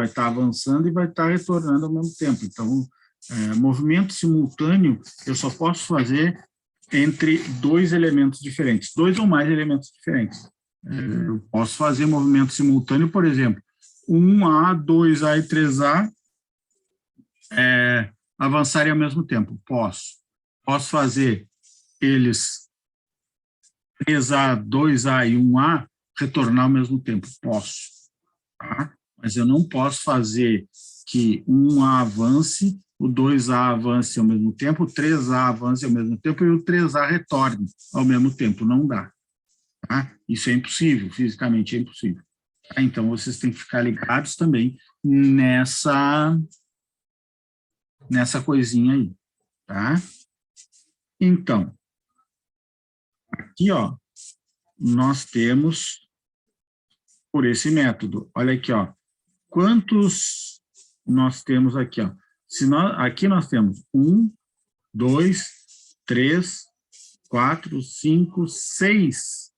estar avançando e vai estar retornando ao mesmo tempo. Então, movimento simultâneo, eu só posso fazer entre dois elementos diferentes, dois ou mais elementos diferentes. Eu posso fazer movimento simultâneo, por exemplo, 1A, 2A e 3A avançarem ao mesmo tempo. Posso fazer eles 3A, 2A e 1A retornar ao mesmo tempo. Posso. Tá? Mas eu não posso fazer que 1A avance, o 2A avance ao mesmo tempo, o 3A avance ao mesmo tempo e o 3A retorne ao mesmo tempo. Não dá. Tá? Isso é impossível, fisicamente é impossível. Tá? Então, vocês têm que ficar ligados também nessa coisinha aí, tá? Então, aqui, ó, nós temos, por esse método, olha aqui, ó, quantos nós temos aqui, ó? Aqui nós temos 1, 2, 3, 4, 5, 6.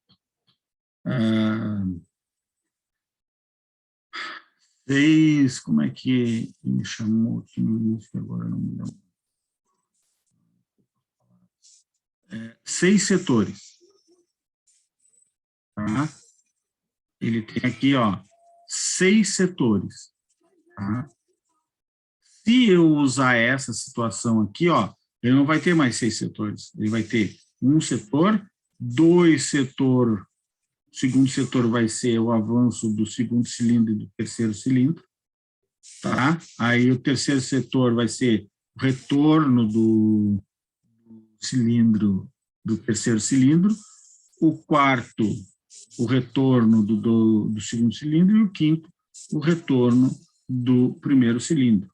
6, como é que me chamou aqui no início, agora não me lembro. 6 setores. Tá? Ele tem aqui, ó, 6 setores. Tá? Se eu usar essa situação aqui, ó, ele não vai ter mais 6 setores. Ele vai ter um setor, 2 setores. O segundo setor vai ser o avanço do segundo cilindro e do terceiro cilindro. Tá? Aí o terceiro setor vai ser o retorno do cilindro, do terceiro cilindro. O quarto, o retorno do segundo cilindro. E o quinto, o retorno do primeiro cilindro.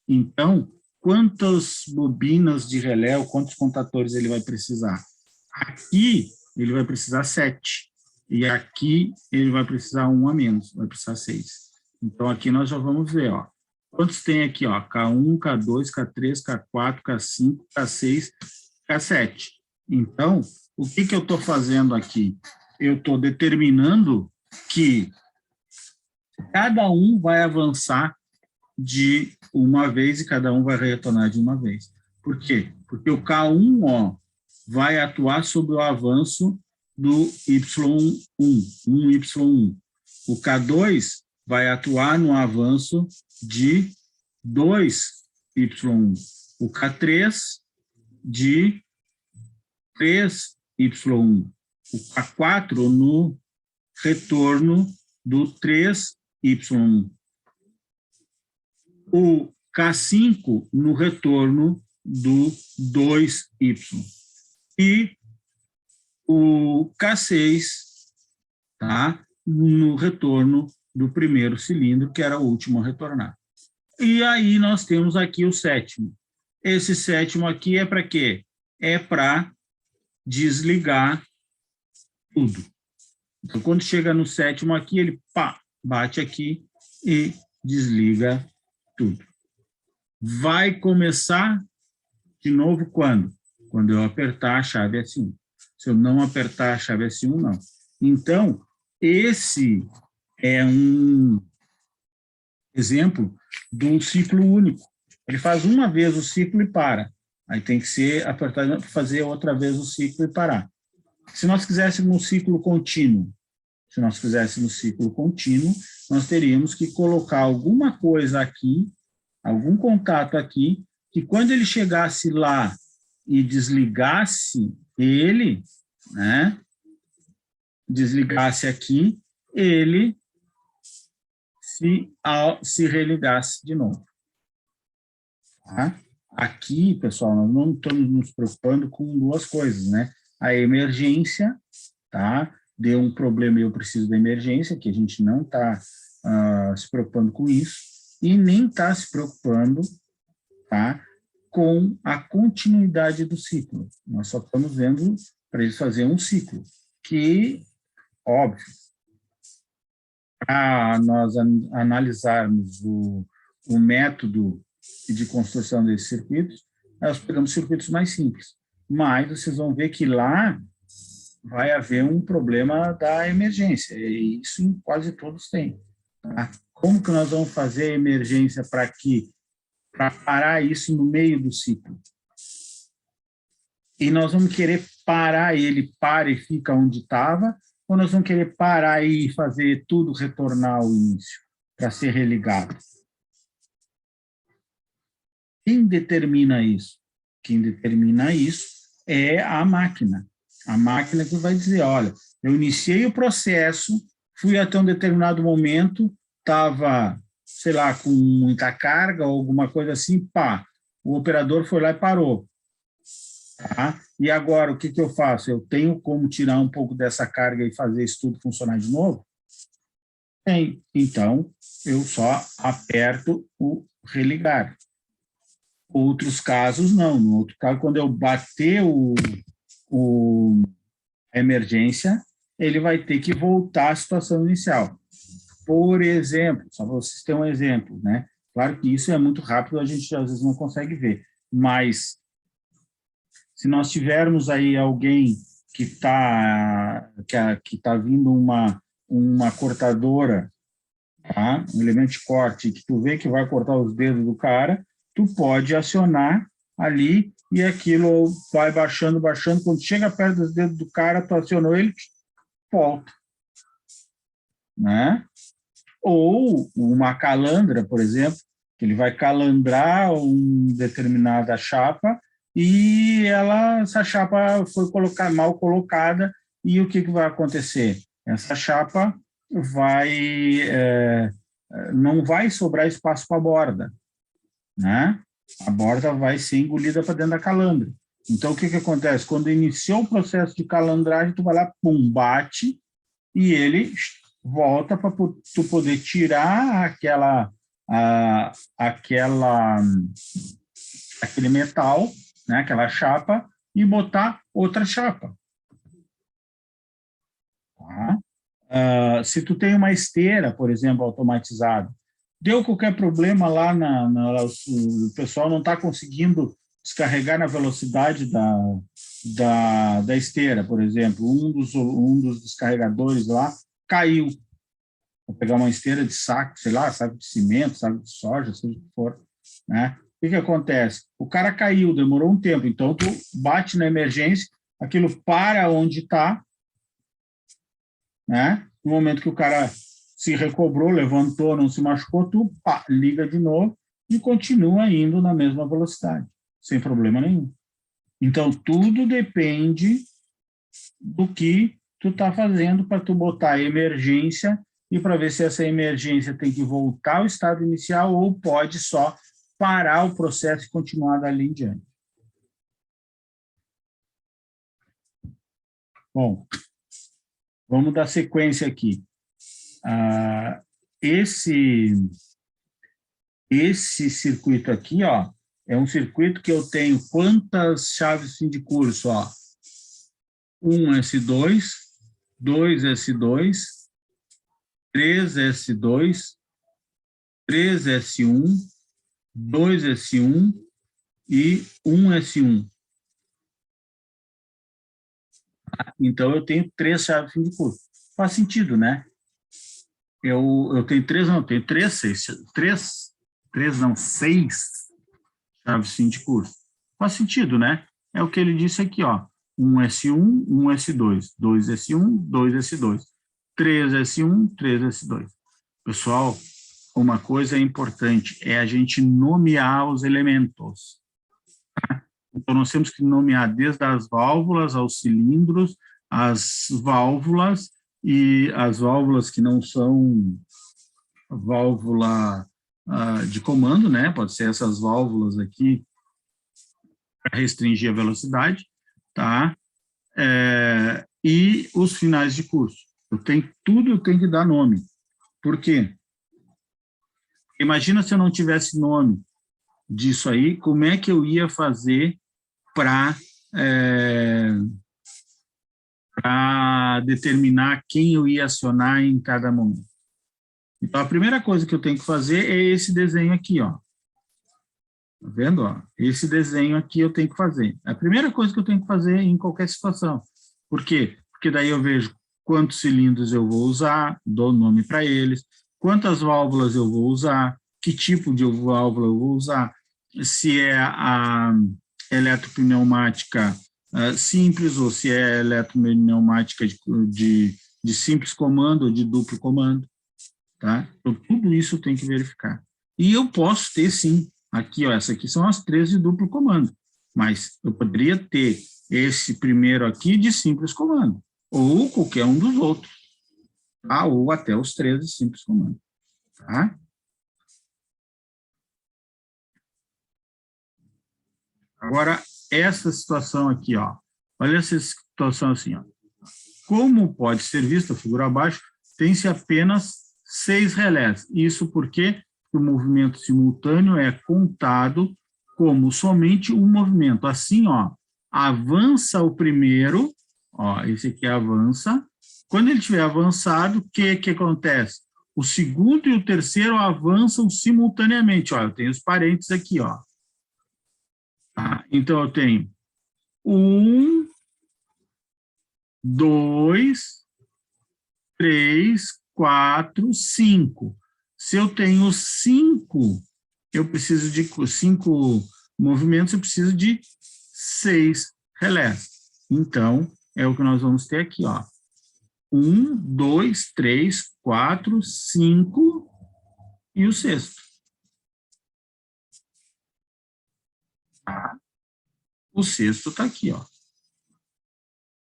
Então, quantas bobinas de relé ou quantos contatores ele vai precisar? Aqui, ele vai precisar 7. E aqui, ele vai precisar 1 a menos, vai precisar 6. Então, aqui nós já vamos ver, ó. Quantos tem aqui, ó? K1, K2, K3, K4, K5, K6, K7. Então, o que eu estou fazendo aqui? Eu estou determinando que cada um vai avançar de uma vez e cada um vai retornar de uma vez. Por quê? Porque o K1, ó, vai atuar sobre o avanço do Y1, 1Y1. O K2 vai atuar no avanço de 2Y1. O K3 de 3Y1. O K4 no retorno do 3Y1. O K5 no retorno do 2Y. E o K6, tá, no retorno do primeiro cilindro, que era o último a retornar. E aí nós temos aqui o sétimo. Esse sétimo aqui é para quê? É para desligar tudo. Então, quando chega no sétimo aqui, ele bate aqui e desliga tudo. Vai começar de novo quando? Quando eu apertar a chave S1. Se eu não apertar a chave S1, não. Então, esse é um exemplo de um ciclo único. Ele faz uma vez o ciclo e para. Aí tem que ser apertado para fazer outra vez o ciclo e parar. Se nós quiséssemos um ciclo contínuo, nós teríamos que colocar alguma coisa aqui, algum contato aqui, que quando ele chegasse lá e desligasse ele, né, desligasse aqui, ele se religasse de novo. Tá? Aqui, pessoal, nós não estamos nos preocupando com duas coisas, né? A emergência, tá? Deu um problema e eu preciso da emergência, que a gente não está se preocupando com isso, e nem está se preocupando, tá, com a continuidade do ciclo. Nós só estamos vendo para eles fazerem um ciclo, que, óbvio, para nós analisarmos o método de construção desses circuitos, nós pegamos circuitos mais simples. Mas vocês vão ver que lá vai haver um problema da emergência, e isso em quase todos tem. Tá? Como que nós vamos fazer a emergência para parar isso no meio do ciclo? E nós vamos querer parar ele, para e fica onde estava, ou nós vamos querer parar e fazer tudo retornar ao início, para ser religado? Quem determina isso? Quem determina isso é a máquina. A máquina que vai dizer, olha, eu iniciei o processo, fui até um determinado momento, estava, sei lá, com muita carga ou alguma coisa assim, pá, o operador foi lá e parou. Tá? E agora, o que eu faço? Eu tenho como tirar um pouco dessa carga e fazer isso tudo funcionar de novo? Tem. Então, eu só aperto o religar. Outros casos, não. No outro caso, quando eu bater a emergência, ele vai ter que voltar à situação inicial. Por exemplo, só para vocês terem um exemplo, né? Claro que isso é muito rápido, a gente às vezes não consegue ver, mas se nós tivermos aí alguém que tá vindo uma cortadora, tá? Um elemento de corte, que tu vê que vai cortar os dedos do cara, tu pode acionar ali e aquilo vai baixando, baixando. Quando chega perto dos dedos do cara, tu acionou ele, volta. Né? Ou uma calandra, por exemplo, que ele vai calandrar uma determinada chapa e essa chapa foi mal colocada e o que vai acontecer? Essa chapa não vai sobrar espaço para a borda, né? A borda vai ser engolida para dentro da calandra. Então, o que acontece? Quando iniciou o processo de calandragem, tu vai lá, pum, bate, e ele volta para tu poder tirar aquele metal, né, aquela chapa, e botar outra chapa. Tá? Se tu tem uma esteira, por exemplo, automatizada, deu qualquer problema lá, o pessoal não está conseguindo descarregar na velocidade da esteira, por exemplo, um dos descarregadores lá caiu. Vou pegar uma esteira de saco, sei lá, saco de cimento, saco de soja, seja o que for, né? O que acontece? O cara caiu, demorou um tempo, então tu bate na emergência, aquilo para onde está, né? No momento que o cara se recobrou, levantou, não se machucou, tu liga de novo e continua indo na mesma velocidade, sem problema nenhum. Então, tudo depende do que tu está fazendo para tu botar a emergência e para ver se essa emergência tem que voltar ao estado inicial ou pode só parar o processo e continuar dali em diante. Bom, vamos dar sequência aqui. Esse circuito aqui, ó, é um circuito que eu tenho quantas chaves fim de curso, ó? 1S2, 2S2, 3S2, 3S1, 2S1 e 1S1. Então, eu tenho 3 chaves fim de curso. Faz sentido, né? Eu tenho 3, não, eu tenho 6 chaves fim de curso. Faz sentido, né? É o que ele disse aqui, ó. 1S1, 1S2, 2S1, 2S2, 3S1, 3S2. Pessoal, uma coisa importante é a gente nomear os elementos. Tá? Então, nós temos que nomear desde as válvulas aos cilindros, as válvulas e as válvulas que não são válvula de comando, né? Pode ser essas válvulas aqui para restringir a velocidade, tá? E os finais de curso. Eu tenho que dar nome. Por quê? Imagina se eu não tivesse nome disso aí, como é que eu ia fazer para determinar quem eu ia acionar em cada momento? Então, a primeira coisa que eu tenho que fazer é esse desenho aqui, ó. Tá vendo, ó? Esse desenho aqui eu tenho que fazer. É a primeira coisa que eu tenho que fazer em qualquer situação. Por quê? Porque daí eu vejo quantos cilindros eu vou usar, dou nome para eles, quantas válvulas eu vou usar, que tipo de válvula eu vou usar, se é a eletropneumática simples ou se é eletropneumática de simples comando ou de duplo comando, tá? Então, tudo isso eu tenho que verificar. E eu posso ter, sim, aqui, ó, essa aqui são as 3 de duplo comando, mas eu poderia ter esse primeiro aqui de simples comando, ou qualquer um dos outros, tá? Ou até os 3 de simples comando, tá? Agora, essa situação aqui, ó, olha essa situação assim, ó. Como pode ser vista a figura abaixo, tem-se apenas 6 relés. Isso porque o movimento simultâneo é contado como somente um movimento. Assim, ó, avança o primeiro, ó, esse aqui avança. Quando ele estiver avançado, o que acontece? O segundo e o terceiro avançam simultaneamente. Ó, eu tenho os parênteses aqui, ó. Tá? Então, eu tenho 1, 2, 3, 4, 5. Se eu tenho 5, eu preciso de 5 movimentos, eu preciso de 6 relés. Então, é o que nós vamos ter aqui, ó. 1, 2, 3, 4, 5 e o sexto. Tá? O sexto está aqui, ó.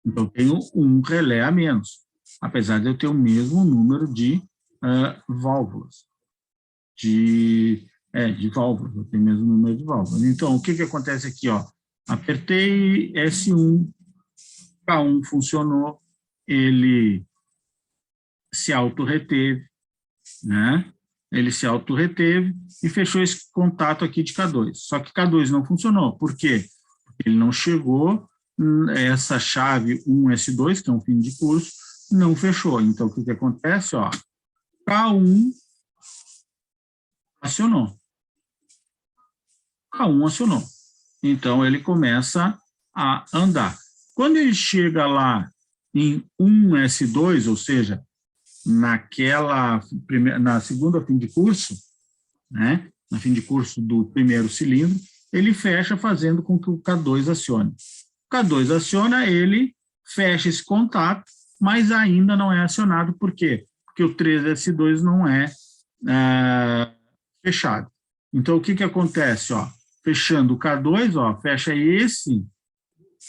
Então, eu tenho um relé a menos, apesar de eu ter o mesmo número de válvulas. De válvulas, eu tenho o mesmo número de válvulas. Então, o que acontece aqui, ó? Apertei S1, K1 funcionou, ele se autorreteve, né? Ele se autorreteve e fechou esse contato aqui de K2. Só que K2 não funcionou. Por quê? Porque ele não chegou, essa chave 1S2, que é um fim de curso, não fechou. Então, o que acontece? Ó, K1 acionou. K1 acionou. Então, ele começa a andar. Quando ele chega lá em 1S2, ou seja, na segunda fim de curso, né, na fim de curso do primeiro cilindro, ele fecha fazendo com que o K2 acione. O K2 aciona, ele fecha esse contato, mas ainda não é acionado. Por quê? Porque o 3S2 não é fechado. Então, o que acontece? Ó, fechando o K2, ó, fecha esse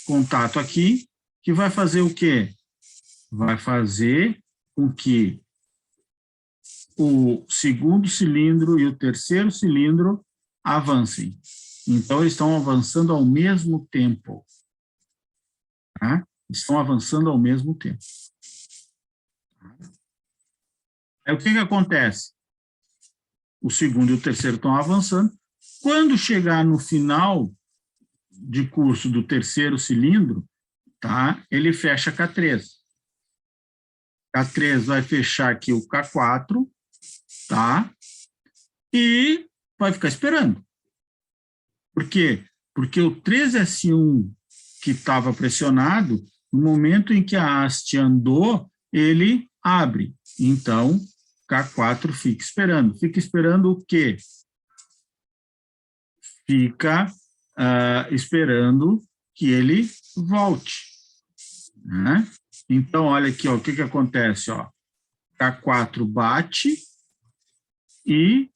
contato aqui, que vai fazer o quê? Vai fazer com que o segundo cilindro e o terceiro cilindro avancem. Então, eles estão avançando ao mesmo tempo. Tá? Estão avançando ao mesmo tempo. Aí, o que acontece? O segundo e o terceiro estão avançando. Quando chegar no final de curso do terceiro cilindro, tá? Ele fecha K3. K3 vai fechar aqui o K4, tá? E vai ficar esperando. Por quê? Porque o 3S1 que estava pressionado, no momento em que a haste andou, ele abre. Então, K4 fica esperando. Fica esperando o quê? Fica esperando que ele volte. Né? Então, olha aqui, ó, o que acontece? Ó, K4 bate e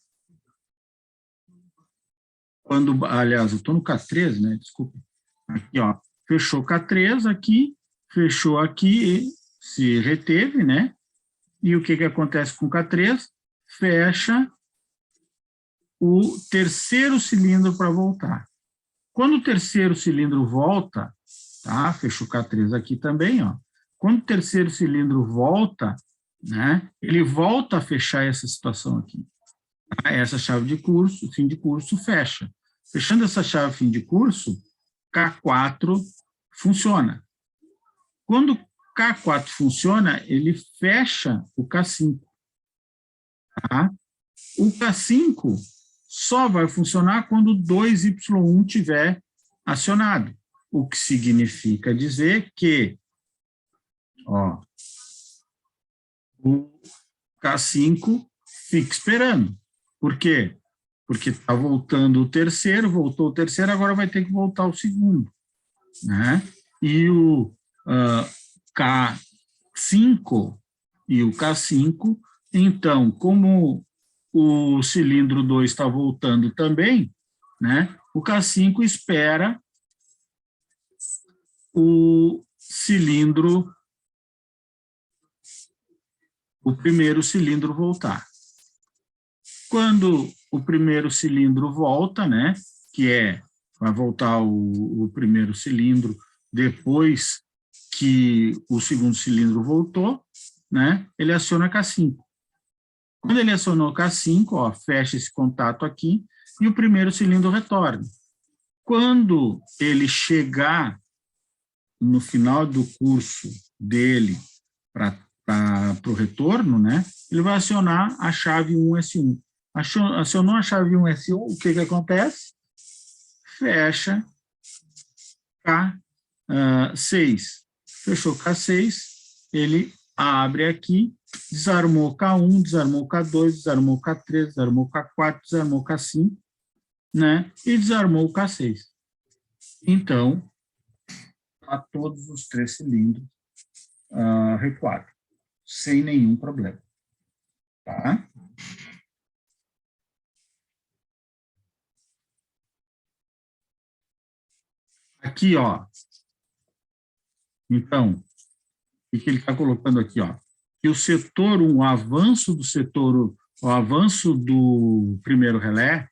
quando, aliás, eu estou no K3, né? Desculpa. Aqui, ó, fechou K3 aqui, fechou aqui, se reteve, né? E o que acontece com K3? Fecha o terceiro cilindro para voltar. Quando o terceiro cilindro volta, tá? Fecha o K3 aqui também, ó. Quando o terceiro cilindro volta, né? Ele volta a fechar essa situação aqui. Tá? Essa chave de curso, fim de curso, fecha. Fechando essa chave fim de curso, K4 funciona. Quando K4 funciona, ele fecha o K5. Tá? O K5 só vai funcionar quando o 2Y1 estiver acionado, o que significa dizer que ó, o K5 fica esperando. Por quê? Porque está voltando o terceiro, voltou o terceiro, agora vai ter que voltar o segundo. Né? E o K5 e o K5, então, como o cilindro 2 está voltando também, né? O K5 espera o cilindro, o primeiro cilindro voltar. Quando o primeiro cilindro volta, né? Vai voltar o primeiro cilindro depois que o segundo cilindro voltou, né? Ele aciona K5. Quando ele acionou K5, ó, fecha esse contato aqui e o primeiro cilindro retorna. Quando ele chegar no final do curso dele para o retorno, né, ele vai acionar a chave 1S1. Acionou a chave 1S1, o que acontece? Fecha K6. Fechou K6, ele abre aqui, desarmou K1, desarmou K2, desarmou K3, desarmou K4, desarmou K5, né? E desarmou o K6. Então, a todos os 3 cilindros recuados, sem nenhum problema. Tá? Aqui, ó. Então, o que ele está colocando aqui, ó? Que o setor 1, o avanço do primeiro relé,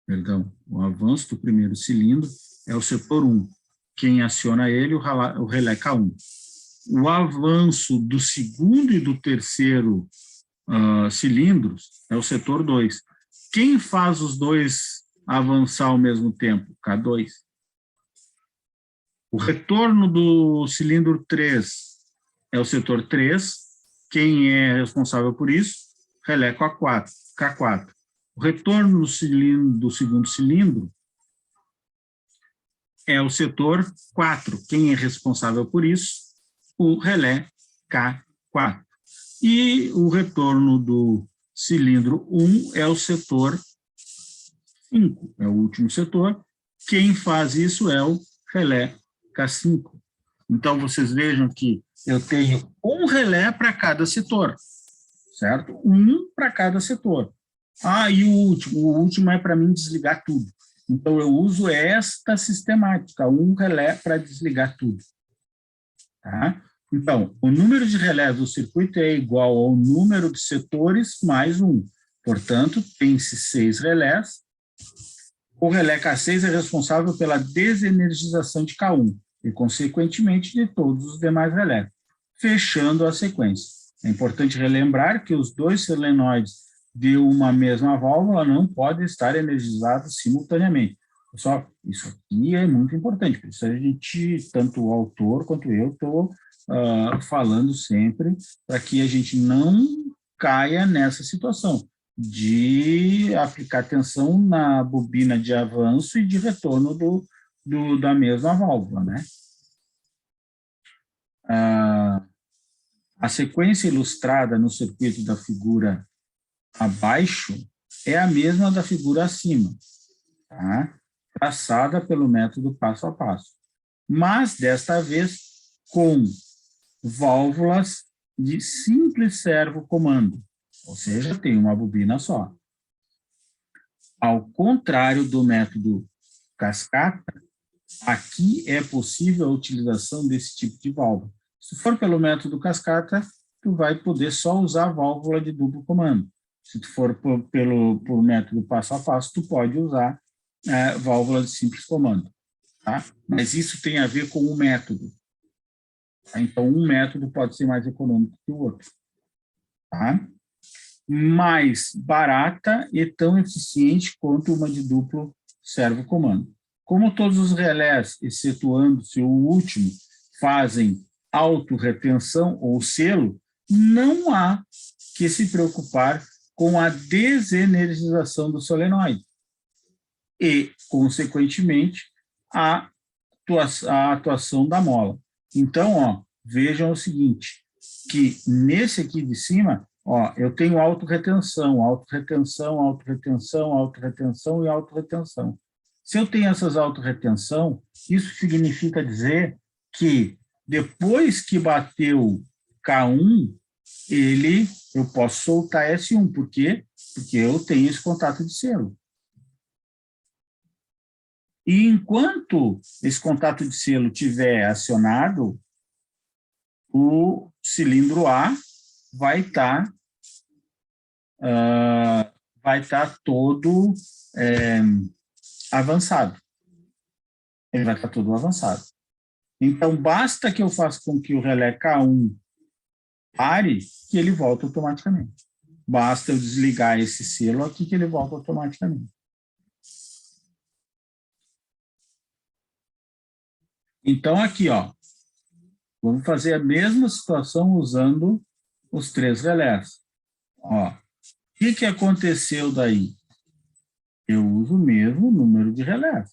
perdão, o avanço do primeiro cilindro é o setor 1. Quem aciona ele, o relé K1. O avanço do segundo e do terceiro cilindros é o setor 2. Quem faz os dois avançar ao mesmo tempo? K2. O retorno do cilindro 3 é o setor 3. Quem é responsável por isso? Relé K4. O retorno do segundo cilindro é o setor 4. Quem é responsável por isso? O relé K4. E o retorno do cilindro 1 é o setor 5, é o último setor. Quem faz isso é o relé K5. Então, vocês vejam que eu tenho um relé para cada setor, certo? Um para cada setor. E o último é para mim desligar tudo. Então, eu uso esta sistemática, um relé para desligar tudo. Tá? Então, o número de relés do circuito é igual ao número de setores mais 1. Portanto, tem-se 6 relés. O relé K6 é responsável pela desenergização de K1 e, consequentemente, de todos os demais relés, fechando a sequência. É importante relembrar que os 2 solenoides de uma mesma válvula não podem estar energizados simultaneamente. Pessoal, isso aqui é muito importante, por isso a gente, tanto o autor quanto eu, estou falando sempre para que a gente não caia nessa situação de aplicar tensão na bobina de avanço e de retorno da mesma válvula, né? A sequência ilustrada no circuito da figura abaixo é a mesma da figura acima, tá? Traçada pelo método passo a passo, mas desta vez com válvulas de simples servo-comando, ou seja, tem uma bobina só. Ao contrário do método cascata, aqui é possível a utilização desse tipo de válvula. Se for pelo método cascata, tu vai poder só usar a válvula de duplo comando. Se tu for por método passo a passo, tu pode usar válvula de simples comando. Tá? Mas isso tem a ver com o método. Tá? Então, um método pode ser mais econômico que o outro. Tá? Mais barata e tão eficiente quanto uma de duplo servo-comando. Como todos os relés, excetuando-se o último, fazem autorretenção ou selo, não há que se preocupar com a desenergização do solenoide e, consequentemente, a atuação da mola. Então, ó, vejam o seguinte, que nesse aqui de cima, ó, eu tenho autorretenção, autorretenção, autorretenção, autorretenção e autorretenção. Se eu tenho essas autorretenção, isso significa dizer que depois que bateu K1, eu posso soltar S1. Por quê? Porque eu tenho esse contato de selo. E enquanto esse contato de selo estiver acionado, o cilindro A vai estar todo avançado. Ele vai estar todo avançado. Então, basta que eu faça com que o relé K1 pare, que ele volta automaticamente. Basta eu desligar esse selo aqui, que ele volta automaticamente. Então, aqui, ó, vamos fazer a mesma situação usando os 3 relés. Ó, o que aconteceu daí? Eu uso o mesmo número de relés.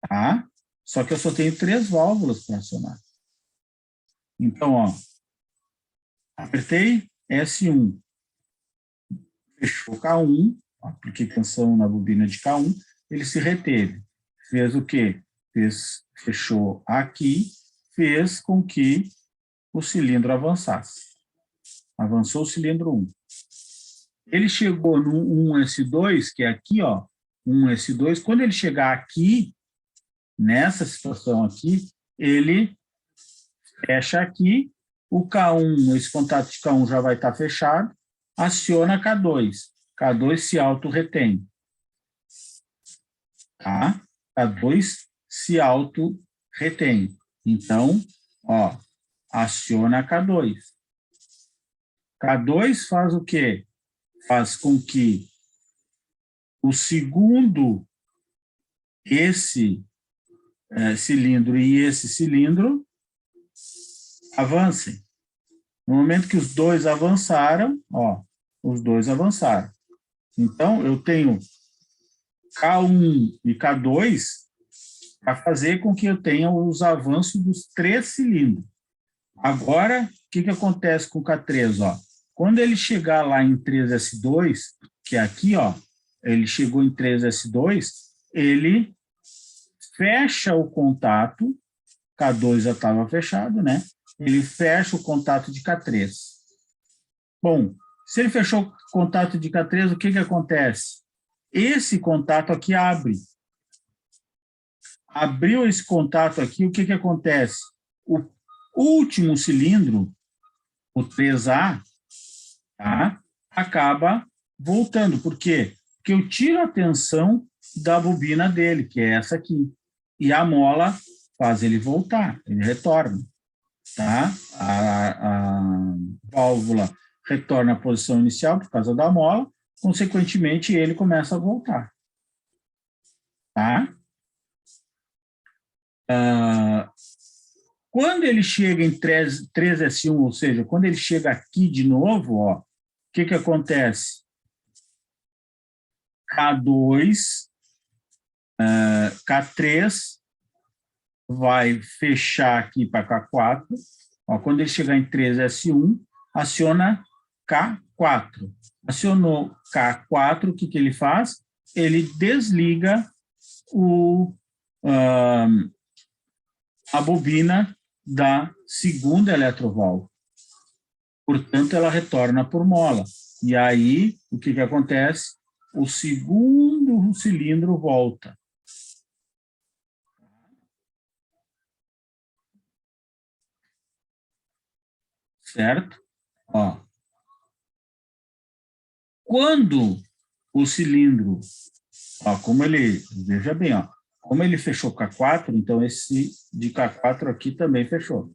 Tá? Só que eu só tenho 3 válvulas para acionar. Então, ó, apertei S1, fechou K1, apliquei tensão na bobina de K1, ele se reteve. Fez o quê? Fechou aqui, fez com que o cilindro avançasse. Avançou o cilindro 1. Ele chegou no 1S2, que é aqui, ó, 1S2. Quando ele chegar aqui, nessa situação aqui, ele fecha aqui, o K1, esse contato de K1 já vai estar fechado, aciona K2. K2 se auto-retém. Tá? K2 se auto-retém. Então, ó, aciona K2. K2 faz o quê? Faz com que o segundo, esse cilindro e esse cilindro avancem. No momento que os dois avançaram, ó, os dois avançaram. Então, eu tenho K1 e K2 para fazer com que eu tenha os avanços dos 3 cilindros. Agora, o que acontece com o K3? Ó? Quando ele chegar lá em 3S2, que é aqui, ó, ele chegou em 3S2, ele fecha o contato, K2 já estava fechado, né? Ele fecha o contato de K3. Bom, se ele fechou o contato de K3, o que acontece? Esse contato aqui abre. Abriu esse contato aqui, o que acontece? O último cilindro, o 3A, tá, acaba voltando. Por quê? Porque eu tiro a tensão da bobina dele, que é essa aqui. E a mola faz ele voltar, ele retorna. Tá? A válvula retorna à posição inicial por causa da mola, consequentemente ele começa a voltar. Tá? Quando ele chega em 3S1, ou seja, quando ele chega aqui de novo, ó, o que acontece? K2, K3 vai fechar aqui para K4. Ó, quando ele chegar em 3S1, aciona K4. Acionou K4, o que ele faz? Ele desliga a bobina da segunda eletroválvula. Portanto, ela retorna por mola. E aí, o que acontece? O segundo cilindro volta. Certo? Ó. Quando o cilindro, ó, como ele, veja bem, ó, como ele fechou K4, então esse de K4 aqui também fechou,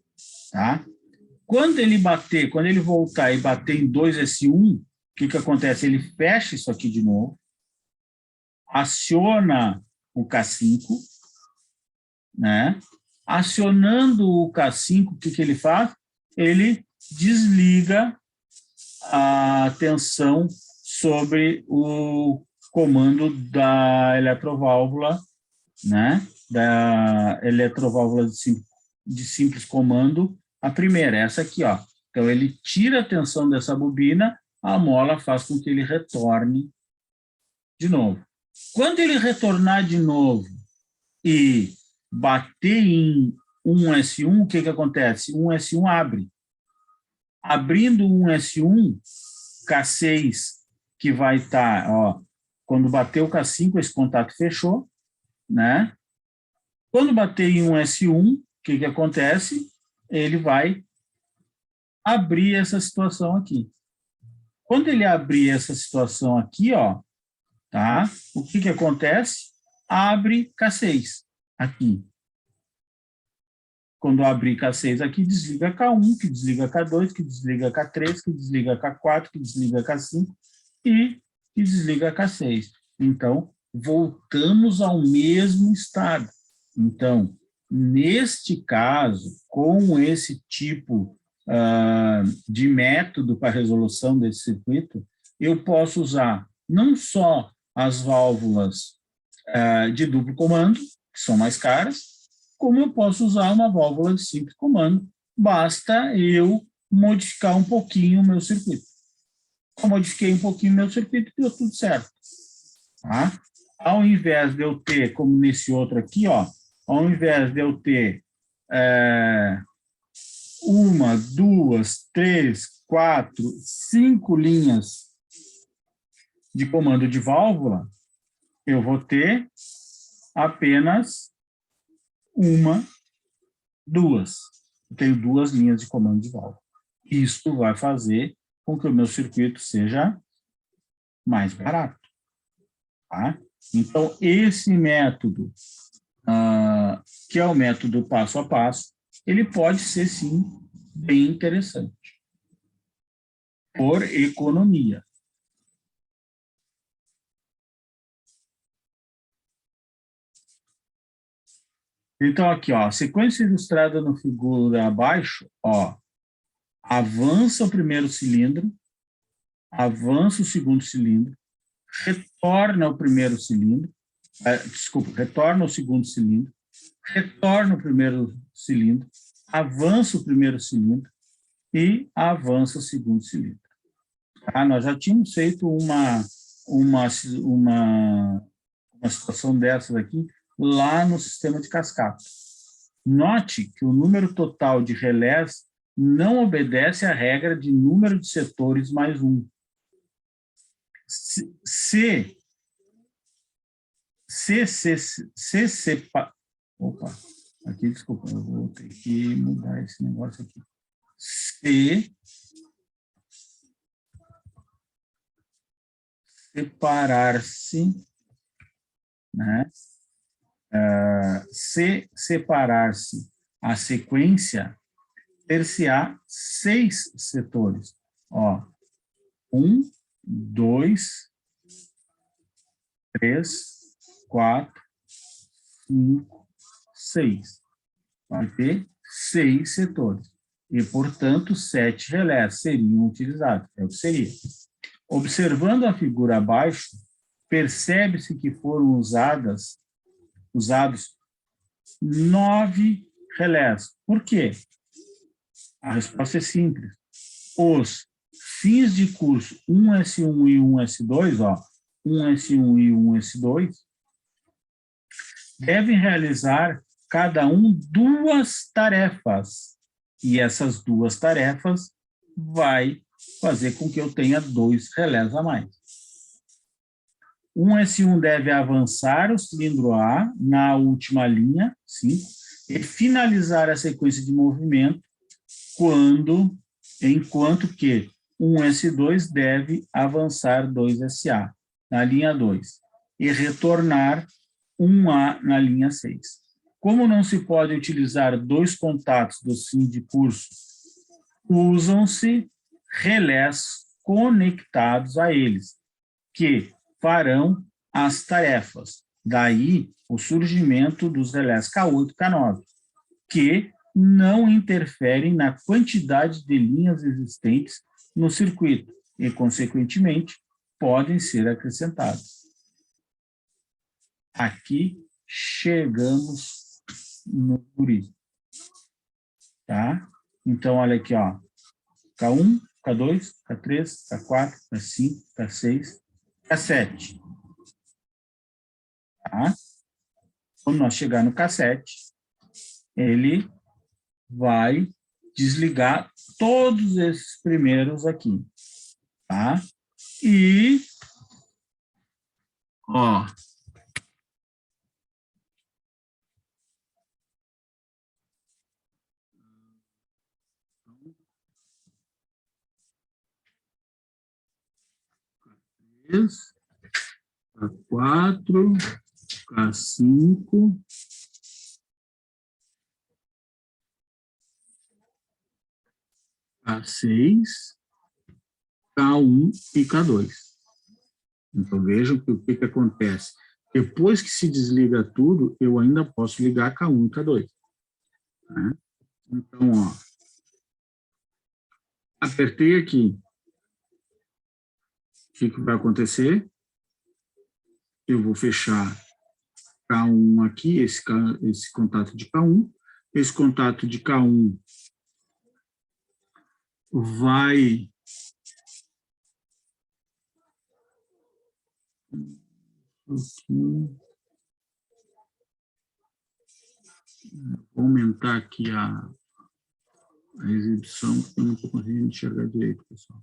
tá? Quando ele bater, quando ele voltar e bater em 2S1, o que acontece? Ele fecha isso aqui de novo, aciona o K5, né? Acionando o K5, o que ele faz? Ele desliga a tensão sobre o comando da eletroválvula, né? Da eletroválvula de simples comando, a primeira, essa aqui, ó. Então, ele tira a tensão dessa bobina, a mola faz com que ele retorne de novo. Quando ele retornar de novo e bater em 1S1, o que acontece? 1S1 abre. Abrindo 1S1, K6, que vai estar, ó, quando bater o K5, esse contato fechou, né? Quando bater em 1S1, o que acontece? Ele vai abrir essa situação aqui. Quando ele abrir essa situação aqui, ó, tá? O que acontece? Abre K6 aqui. Quando abrir K6 aqui, desliga K1, que desliga K2, que desliga K3, que desliga K4, que desliga K5 e que desliga K6. Então, voltamos ao mesmo estado. Então, neste caso, com esse tipo de método para resolução desse circuito, eu posso usar não só as válvulas de duplo comando, que são mais caras, como eu posso usar uma válvula de simples comando, basta eu modificar um pouquinho o meu circuito. Eu modifiquei um pouquinho o meu circuito e deu tudo certo. Tá? Ao invés de eu ter, como nesse outro aqui, ó, ao invés de eu ter 1, 2, 3, 4, 5 linhas de comando de válvula, eu vou ter apenas 1, 2. Eu tenho 2 linhas de comando de válvula. Isso vai fazer com que o meu circuito seja mais barato. Tá? Então, esse método, que é o método passo a passo, ele pode ser, sim, bem interessante. Por economia. Então, aqui, ó, a sequência ilustrada na figura abaixo, ó, avança o primeiro cilindro, avança o segundo cilindro, retorna o primeiro cilindro, retorna o segundo cilindro, retorna o primeiro cilindro, avança o primeiro cilindro e avança o segundo cilindro. Tá? Nós já tínhamos feito uma situação dessas aqui lá no sistema de cascata. Note que o número total de relés não obedece à regra de número de setores mais 1. Opa, aqui, desculpa, eu vou ter que mudar esse negócio aqui. Se separar-se, né? Se separar-se a sequência, ter-se-á 6 setores. Ó, 1, 2, 3, 4, 5, 6. Vai ter 6 setores. E, portanto, 7 relés seriam utilizados. É o que seria. Observando a figura abaixo, percebe-se que foram usados 9 relés. Por quê? A resposta é simples. Os fins de curso 1S1 e 1S2, ó, 1S1 e 1S2, devem realizar cada um 2 tarefas. E essas 2 tarefas vai fazer com que eu tenha 2 relés a mais. 1S1 deve avançar o cilindro A na última linha, 5, e finalizar a sequência de movimento enquanto que 1S2 deve avançar 2SA na linha 2 e retornar 1A na linha 6. Como não se pode utilizar 2 contatos do fim de curso, usam-se relés conectados a eles, que farão as tarefas. Daí o surgimento dos relés K8 e K9, que não interferem na quantidade de linhas existentes no circuito e, consequentemente, podem ser acrescentadas. Aqui chegamos no algoritmo. Tá? Então, olha aqui, ó. K1, K2, K3, K4, K5, K6, K7. Tá? Quando nós chegar no K7, ele vai desligar todos esses primeiros aqui. Tá? E, ó, K4, K5, K6, K1 e K2. Então, vejam o que acontece. Depois que se desliga tudo, eu ainda posso ligar K1 e K2. Tá? Então, ó, apertei aqui. O que vai acontecer? Eu vou fechar K1 aqui, esse contato de K1. Esse contato de K1 vai... Vou aumentar aqui a exibição, porque eu não estou conseguindo enxergar direito, pessoal.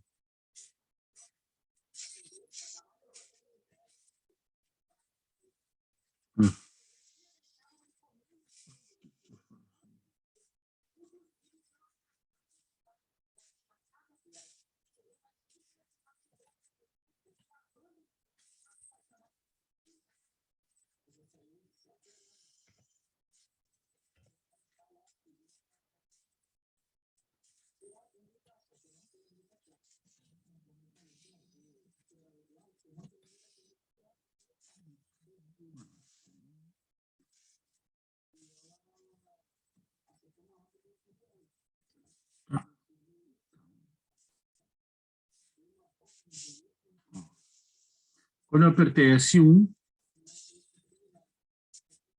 Quando eu apertei S1,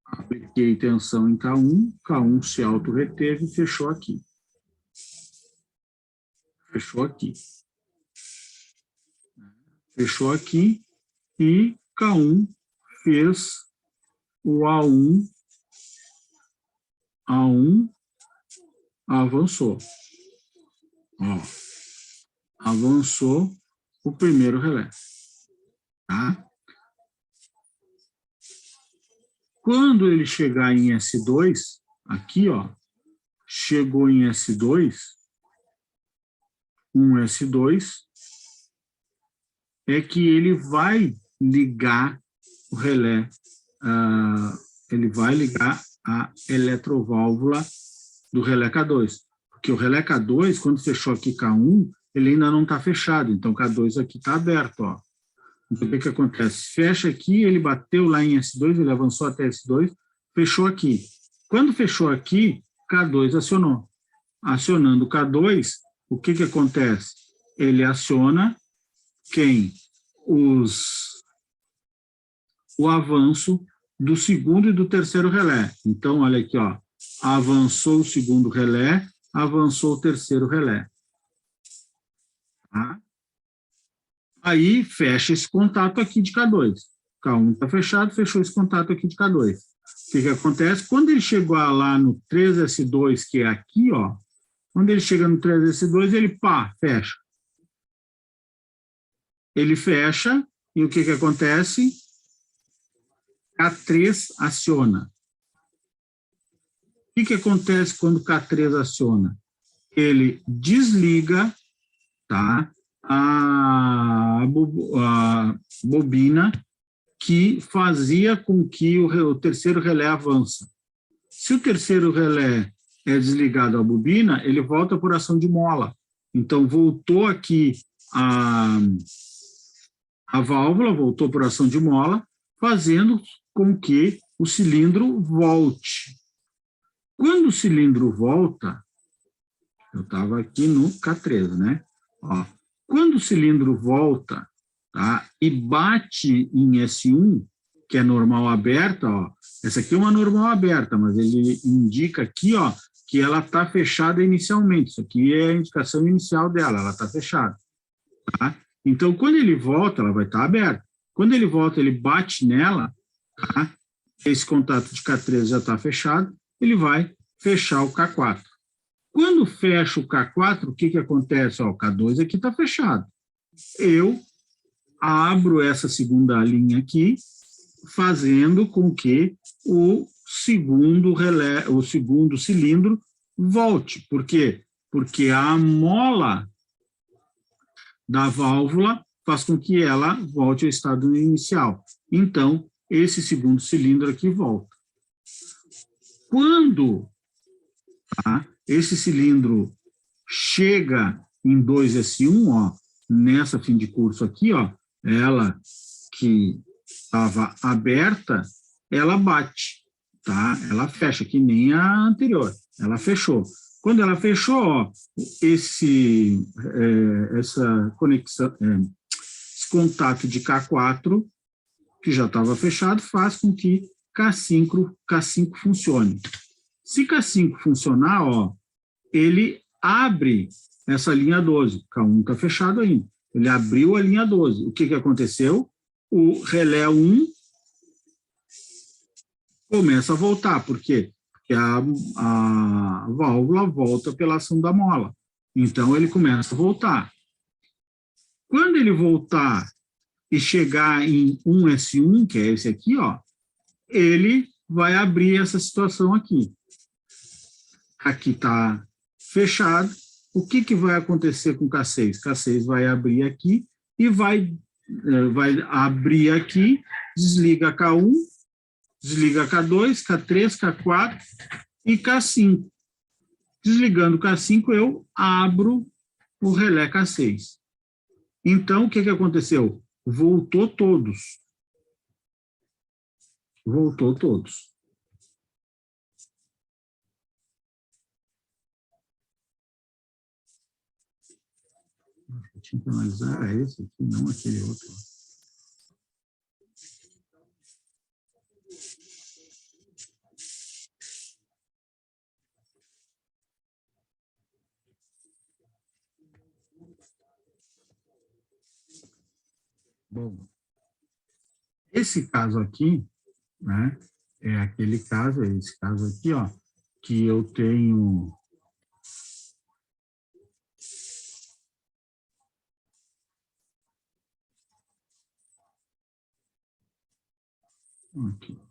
apliquei tensão em K1, K1 se auto-reteve e fechou aqui. Fechou aqui. Fechou aqui e K1 fez o A1 avançou. Ó, avançou o primeiro relé. Tá? Quando ele chegar em S2, aqui, ó, chegou em S2, S2, é que ele vai ligar o relé, ele vai ligar a eletroválvula do relé K2. Porque o relé K2, quando fechou aqui K1, ele ainda não está fechado, então K2 aqui está aberto, ó. Então, o que acontece? Fecha aqui, ele bateu lá em S2, ele avançou até S2, fechou aqui. Quando fechou aqui, K2 acionou. Acionando K2, o que acontece? Ele aciona quem? O avanço do segundo e do terceiro relé. Então, olha aqui, ó, avançou o segundo relé, avançou o terceiro relé. Tá? Aí, fecha esse contato aqui de K2. K1 está fechado, fechou esse contato aqui de K2. O que acontece? Quando ele chegou lá no 3S2, que é aqui, ó, quando ele chega no 3S2, ele, pá, fecha. Ele fecha, e o que acontece? K3 aciona. O que acontece quando K3 aciona? Ele desliga, tá, a bobina que fazia com que o terceiro relé avança. Se o terceiro relé é desligado a bobina, ele volta por ação de mola. Então, voltou aqui a válvula, voltou por ação de mola, fazendo com que o cilindro volte. Quando o cilindro volta, eu estava aqui no K13, né? Ó, quando o cilindro volta, tá, e bate em S1, que é normal aberta, ó, essa aqui é uma normal aberta, mas ele indica aqui, ó, que ela está fechada inicialmente. Isso aqui é a indicação inicial dela, ela está fechada. Tá? Então, quando ele volta, ela vai estar aberta. Quando ele volta, ele bate nela, tá? Esse contato de K13 já está fechado, ele vai fechar o K4. Quando fecha o K4, o que acontece? Ó, o K2 aqui está fechado. Eu abro essa segunda linha aqui, fazendo com que o segundo cilindro volte. Por quê? Porque a mola da válvula faz com que ela volte ao estado inicial. Então, esse segundo cilindro aqui volta. Quando, tá, esse cilindro chega em 2S1, ó, nessa fim de curso aqui, ó, ela que estava aberta, ela bate, tá? Ela fecha, que nem a anterior, ela fechou. Quando ela fechou, ó, essa conexão, esse contato de K4, que já estava fechado, faz com que K5 funcione. Se K5 funcionar, ó, ele abre essa linha 12, K1 está fechado ainda. Ele abriu a linha 12. O que aconteceu? O relé 1 começa a voltar. Por quê? Porque a válvula volta pela ação da mola. Então, ele começa a voltar. Quando ele voltar e chegar em 1S1, que é esse aqui, ó, ele vai abrir essa situação aqui. Aqui está fechado. O que vai acontecer com o K6? K6 vai abrir aqui e vai abrir aqui, desliga K1, desliga K2, K3, K4 e K5. Desligando K5, eu abro o relé K6. Então, o que aconteceu? Voltou todos. Voltou todos. Eu tinha que analisar esse aqui, não aquele outro. Bom, esse caso aqui, né, é aquele caso, é esse caso aqui, ó, que eu tenho aqui,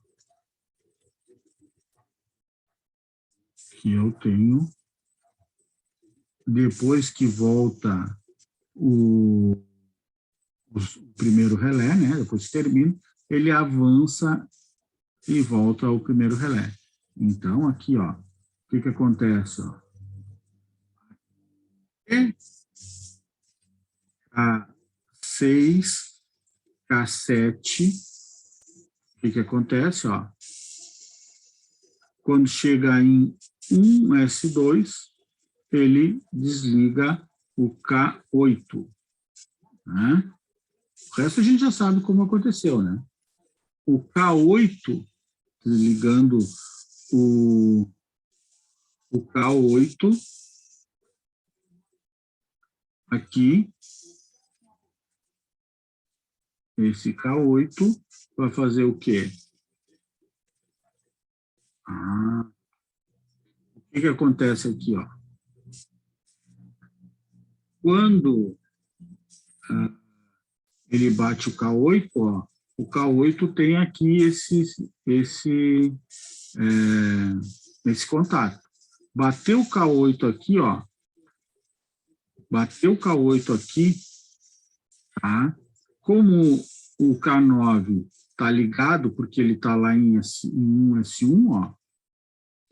que eu tenho depois que volta o primeiro relé, né, depois que termina, ele avança e volta ao primeiro relé. Então, aqui, ó, o que acontece? Ó? K6, K7, o que acontece? Ó? Quando chega em 1S2, ele desliga o K8. Né? O resto a gente já sabe como aconteceu, né? O K8, desligando o K8, aqui, esse K8 vai fazer o quê? O que acontece aqui, ó? Quando ele bate o K8, ó, o K8 tem aqui esse contato. Bateu o K8 aqui, ó. Bateu o K8 aqui, tá? Como o K9 está ligado, porque ele está lá em 1S1, ó.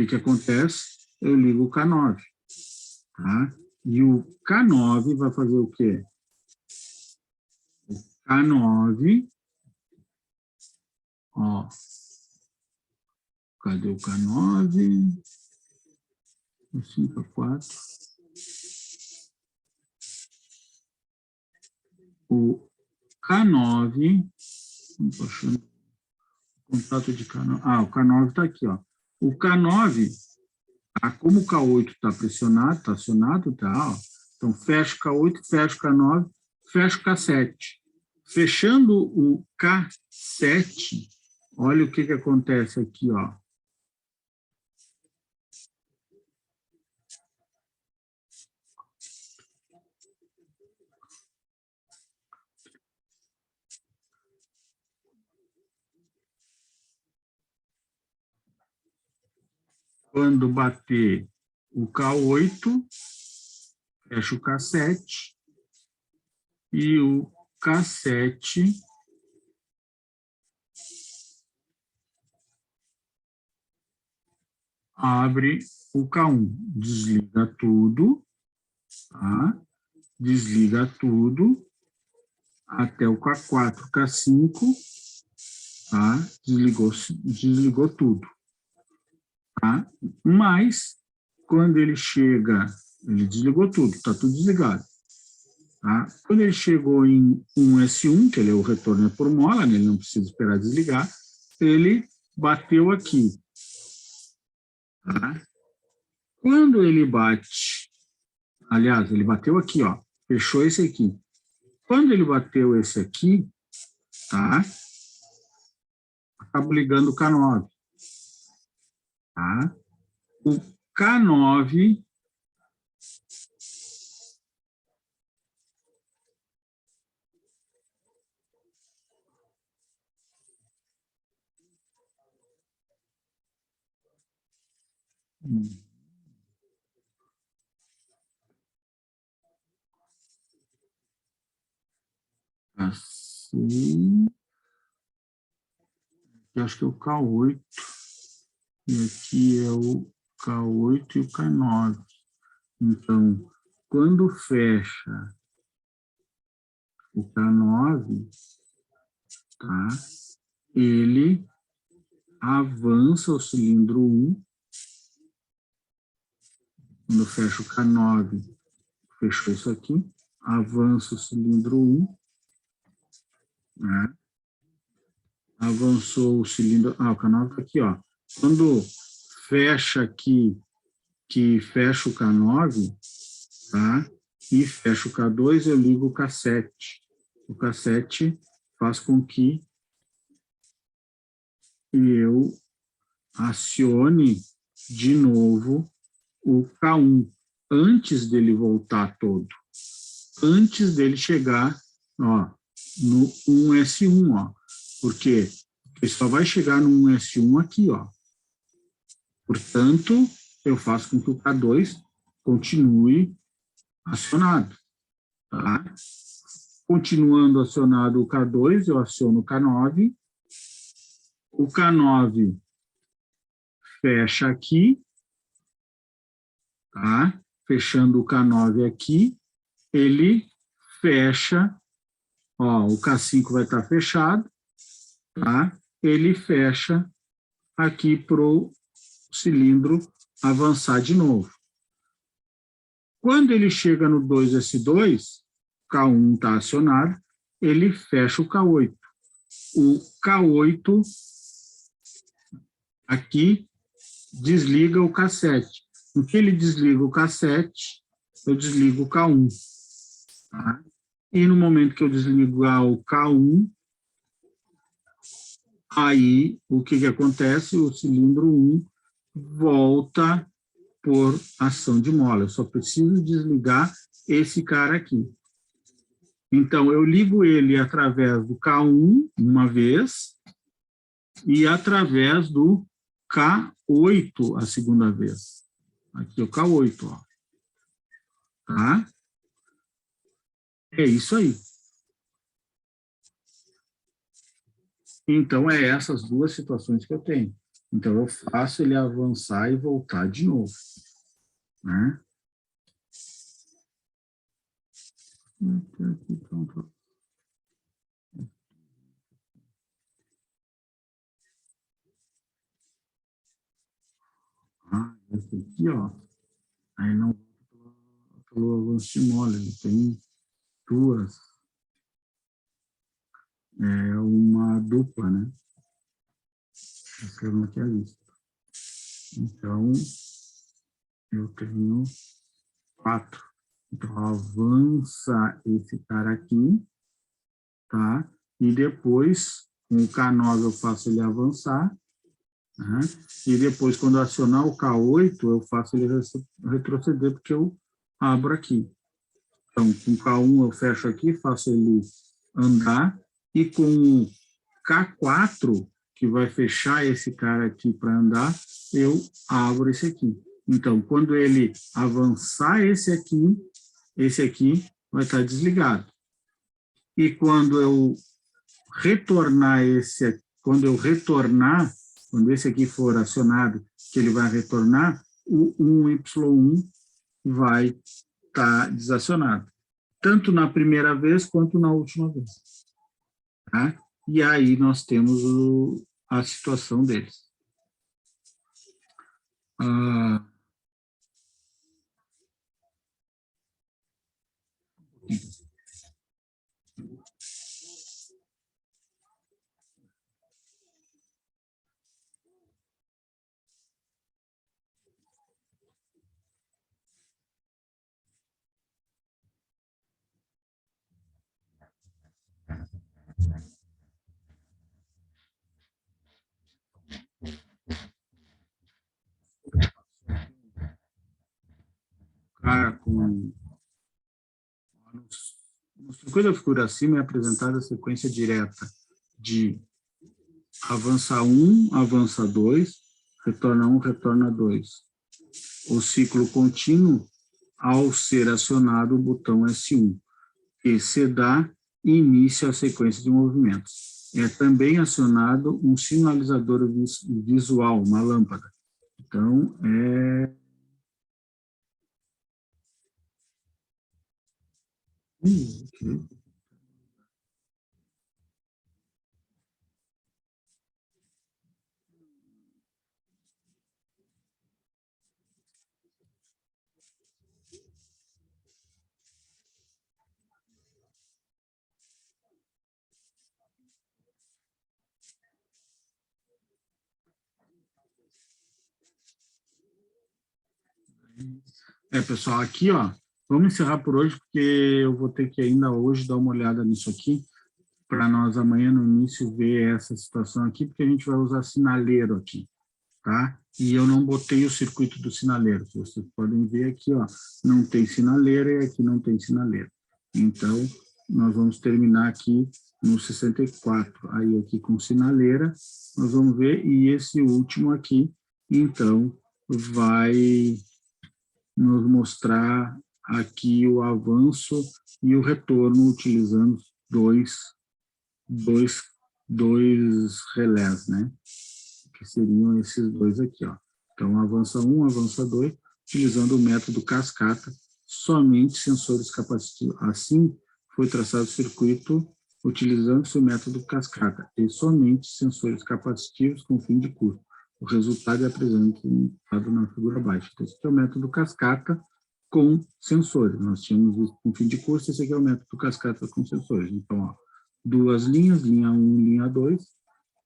O que acontece? Eu ligo o K9, tá? E o K9 vai fazer o quê? O K9, ó. Cadê o K9? Do 5 a 4. O K9, não estou achando o contato de K9. Ah, o K9 está aqui, ó. O K9, como o K8 está pressionado, está acionado, tá, ó. Então, fecha o K8, fecha o K9, fecha o K7. Fechando o K7, olha o que acontece aqui, ó. Quando bater o K8, fecha o K7, e o K7 abre o K1, desliga tudo, tá? Desliga tudo, até o K4, K5, tá? Desligou tudo, tá? Mas, quando ele chega, ele desligou tudo, está tudo desligado, tá? Quando ele chegou em 1S1, que ele é o retorno é por mola, né? Ele não precisa esperar desligar, ele bateu aqui, tá? Quando ele bate, aliás, ele bateu aqui, ó, fechou esse aqui. Quando ele bateu esse aqui, tá? Acabo ligando o K9, tá? O K9 assim, eu acho que é o K8, e aqui é o K8 e o K9. Então, quando fecha o K9, tá? Ele avança o cilindro 1, quando fecha o K9, fechou isso aqui, avança o cilindro 1, né? Avançou o cilindro, o K9 está aqui, ó. Quando fecha aqui, que fecha o K9, tá? E fecha o K2, eu ligo o K7. O K7 faz com que eu acione de novo o K1, antes dele voltar todo. Antes dele chegar, ó, no 1S1, ó. Por quê? Porque só vai chegar no 1S1 aqui, ó. Portanto, eu faço com que o K2 continue acionado, tá? Continuando acionado o K2, eu aciono o K9. O K9 fecha aqui, tá? Fechando o K9 aqui, ele fecha, ó, o K5 vai estar fechado, tá? Ele fecha aqui para o cilindro avançar de novo. Quando ele chega no 2S2, K1 está acionado, ele fecha o K8. O K8 aqui desliga o K7. No que ele desliga o K7, eu desligo o K1. Tá? E no momento que eu desligar o K1, aí o que acontece? O cilindro 1 volta por ação de mola. Eu só preciso desligar esse cara aqui. Então, eu ligo ele através do K1 uma vez e através do K8 a segunda vez. Aqui é o K8, ó. Tá? É isso aí. Então, é essas duas situações que eu tenho. Então, eu faço ele avançar e voltar de novo. Né? Esse aqui, ó. Aí não pelo avanço de mole, ele tem duas, uma dupla, né? Escrevo aqui a lista. Então, eu tenho 4. Então, avança esse cara aqui, tá? E depois, com o K9 eu faço ele avançar, né? E depois, quando eu acionar o K8, eu faço ele retroceder, porque eu abro aqui. Então, com K1 eu fecho aqui, faço ele andar, e com o K4, que vai fechar esse cara aqui para andar, eu abro esse aqui. Então, quando ele avançar esse aqui vai estar desligado. E quando eu retornar quando esse aqui for acionado, que ele vai retornar, o 1Y1 vai estar desacionado. Tanto na primeira vez quanto na última vez. Tá? E aí nós temos a situação deles. No circuito da figura acima é apresentada a sequência direta de avança 1, avança 2, retorna 1, retorna 2. O ciclo contínuo, ao ser acionado o botão S1, que se dá início à sequência de movimentos. É também acionado um sinalizador visual, uma lâmpada. Então, pessoal, aqui, ó, vamos encerrar por hoje, porque eu vou ter que ainda hoje dar uma olhada nisso aqui, para nós amanhã no início ver essa situação aqui, porque a gente vai usar sinaleiro aqui, tá? E eu não botei o circuito do sinaleiro, vocês podem ver aqui, ó, não tem sinaleiro e aqui não tem sinaleiro. Então, nós vamos terminar aqui no 64, aí aqui com sinaleira, nós vamos ver, e esse último aqui, então, vai nos mostrar aqui o avanço e o retorno utilizando dois relés, né? Que seriam esses dois aqui, ó. Então, avança 1, avança 2, utilizando o método cascata, somente sensores capacitivos. Assim, foi traçado o circuito utilizando-se o método cascata, e somente sensores capacitivos com fim de curso. O resultado é apresentado na figura abaixo. Então, esse aqui é o método cascata com sensores. Nós tínhamos isso com fim de curso, esse aqui é o método cascata com sensores. Então, ó, duas linhas, linha 1 e linha 2,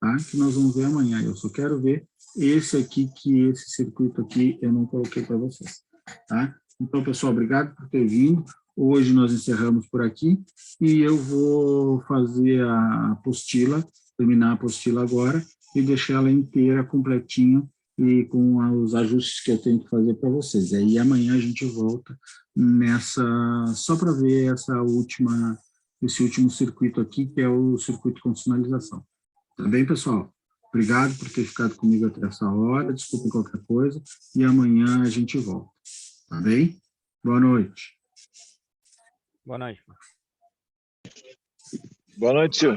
tá? Que nós vamos ver amanhã. Eu só quero ver esse aqui, que esse circuito aqui eu não coloquei para vocês, tá? Então, pessoal, obrigado por ter vindo. Hoje nós encerramos por aqui e eu vou fazer a apostila, terminar a apostila agora e deixar ela inteira, completinha e com os ajustes que eu tenho que fazer para vocês. Aí amanhã a gente volta só para ver esse último circuito aqui, que é o circuito com sinalização. Tá bem, pessoal? Obrigado por ter ficado comigo até essa hora, desculpe qualquer coisa, e amanhã a gente volta. Tá bem? Boa noite. Boa noite. Boa noite, Silvio.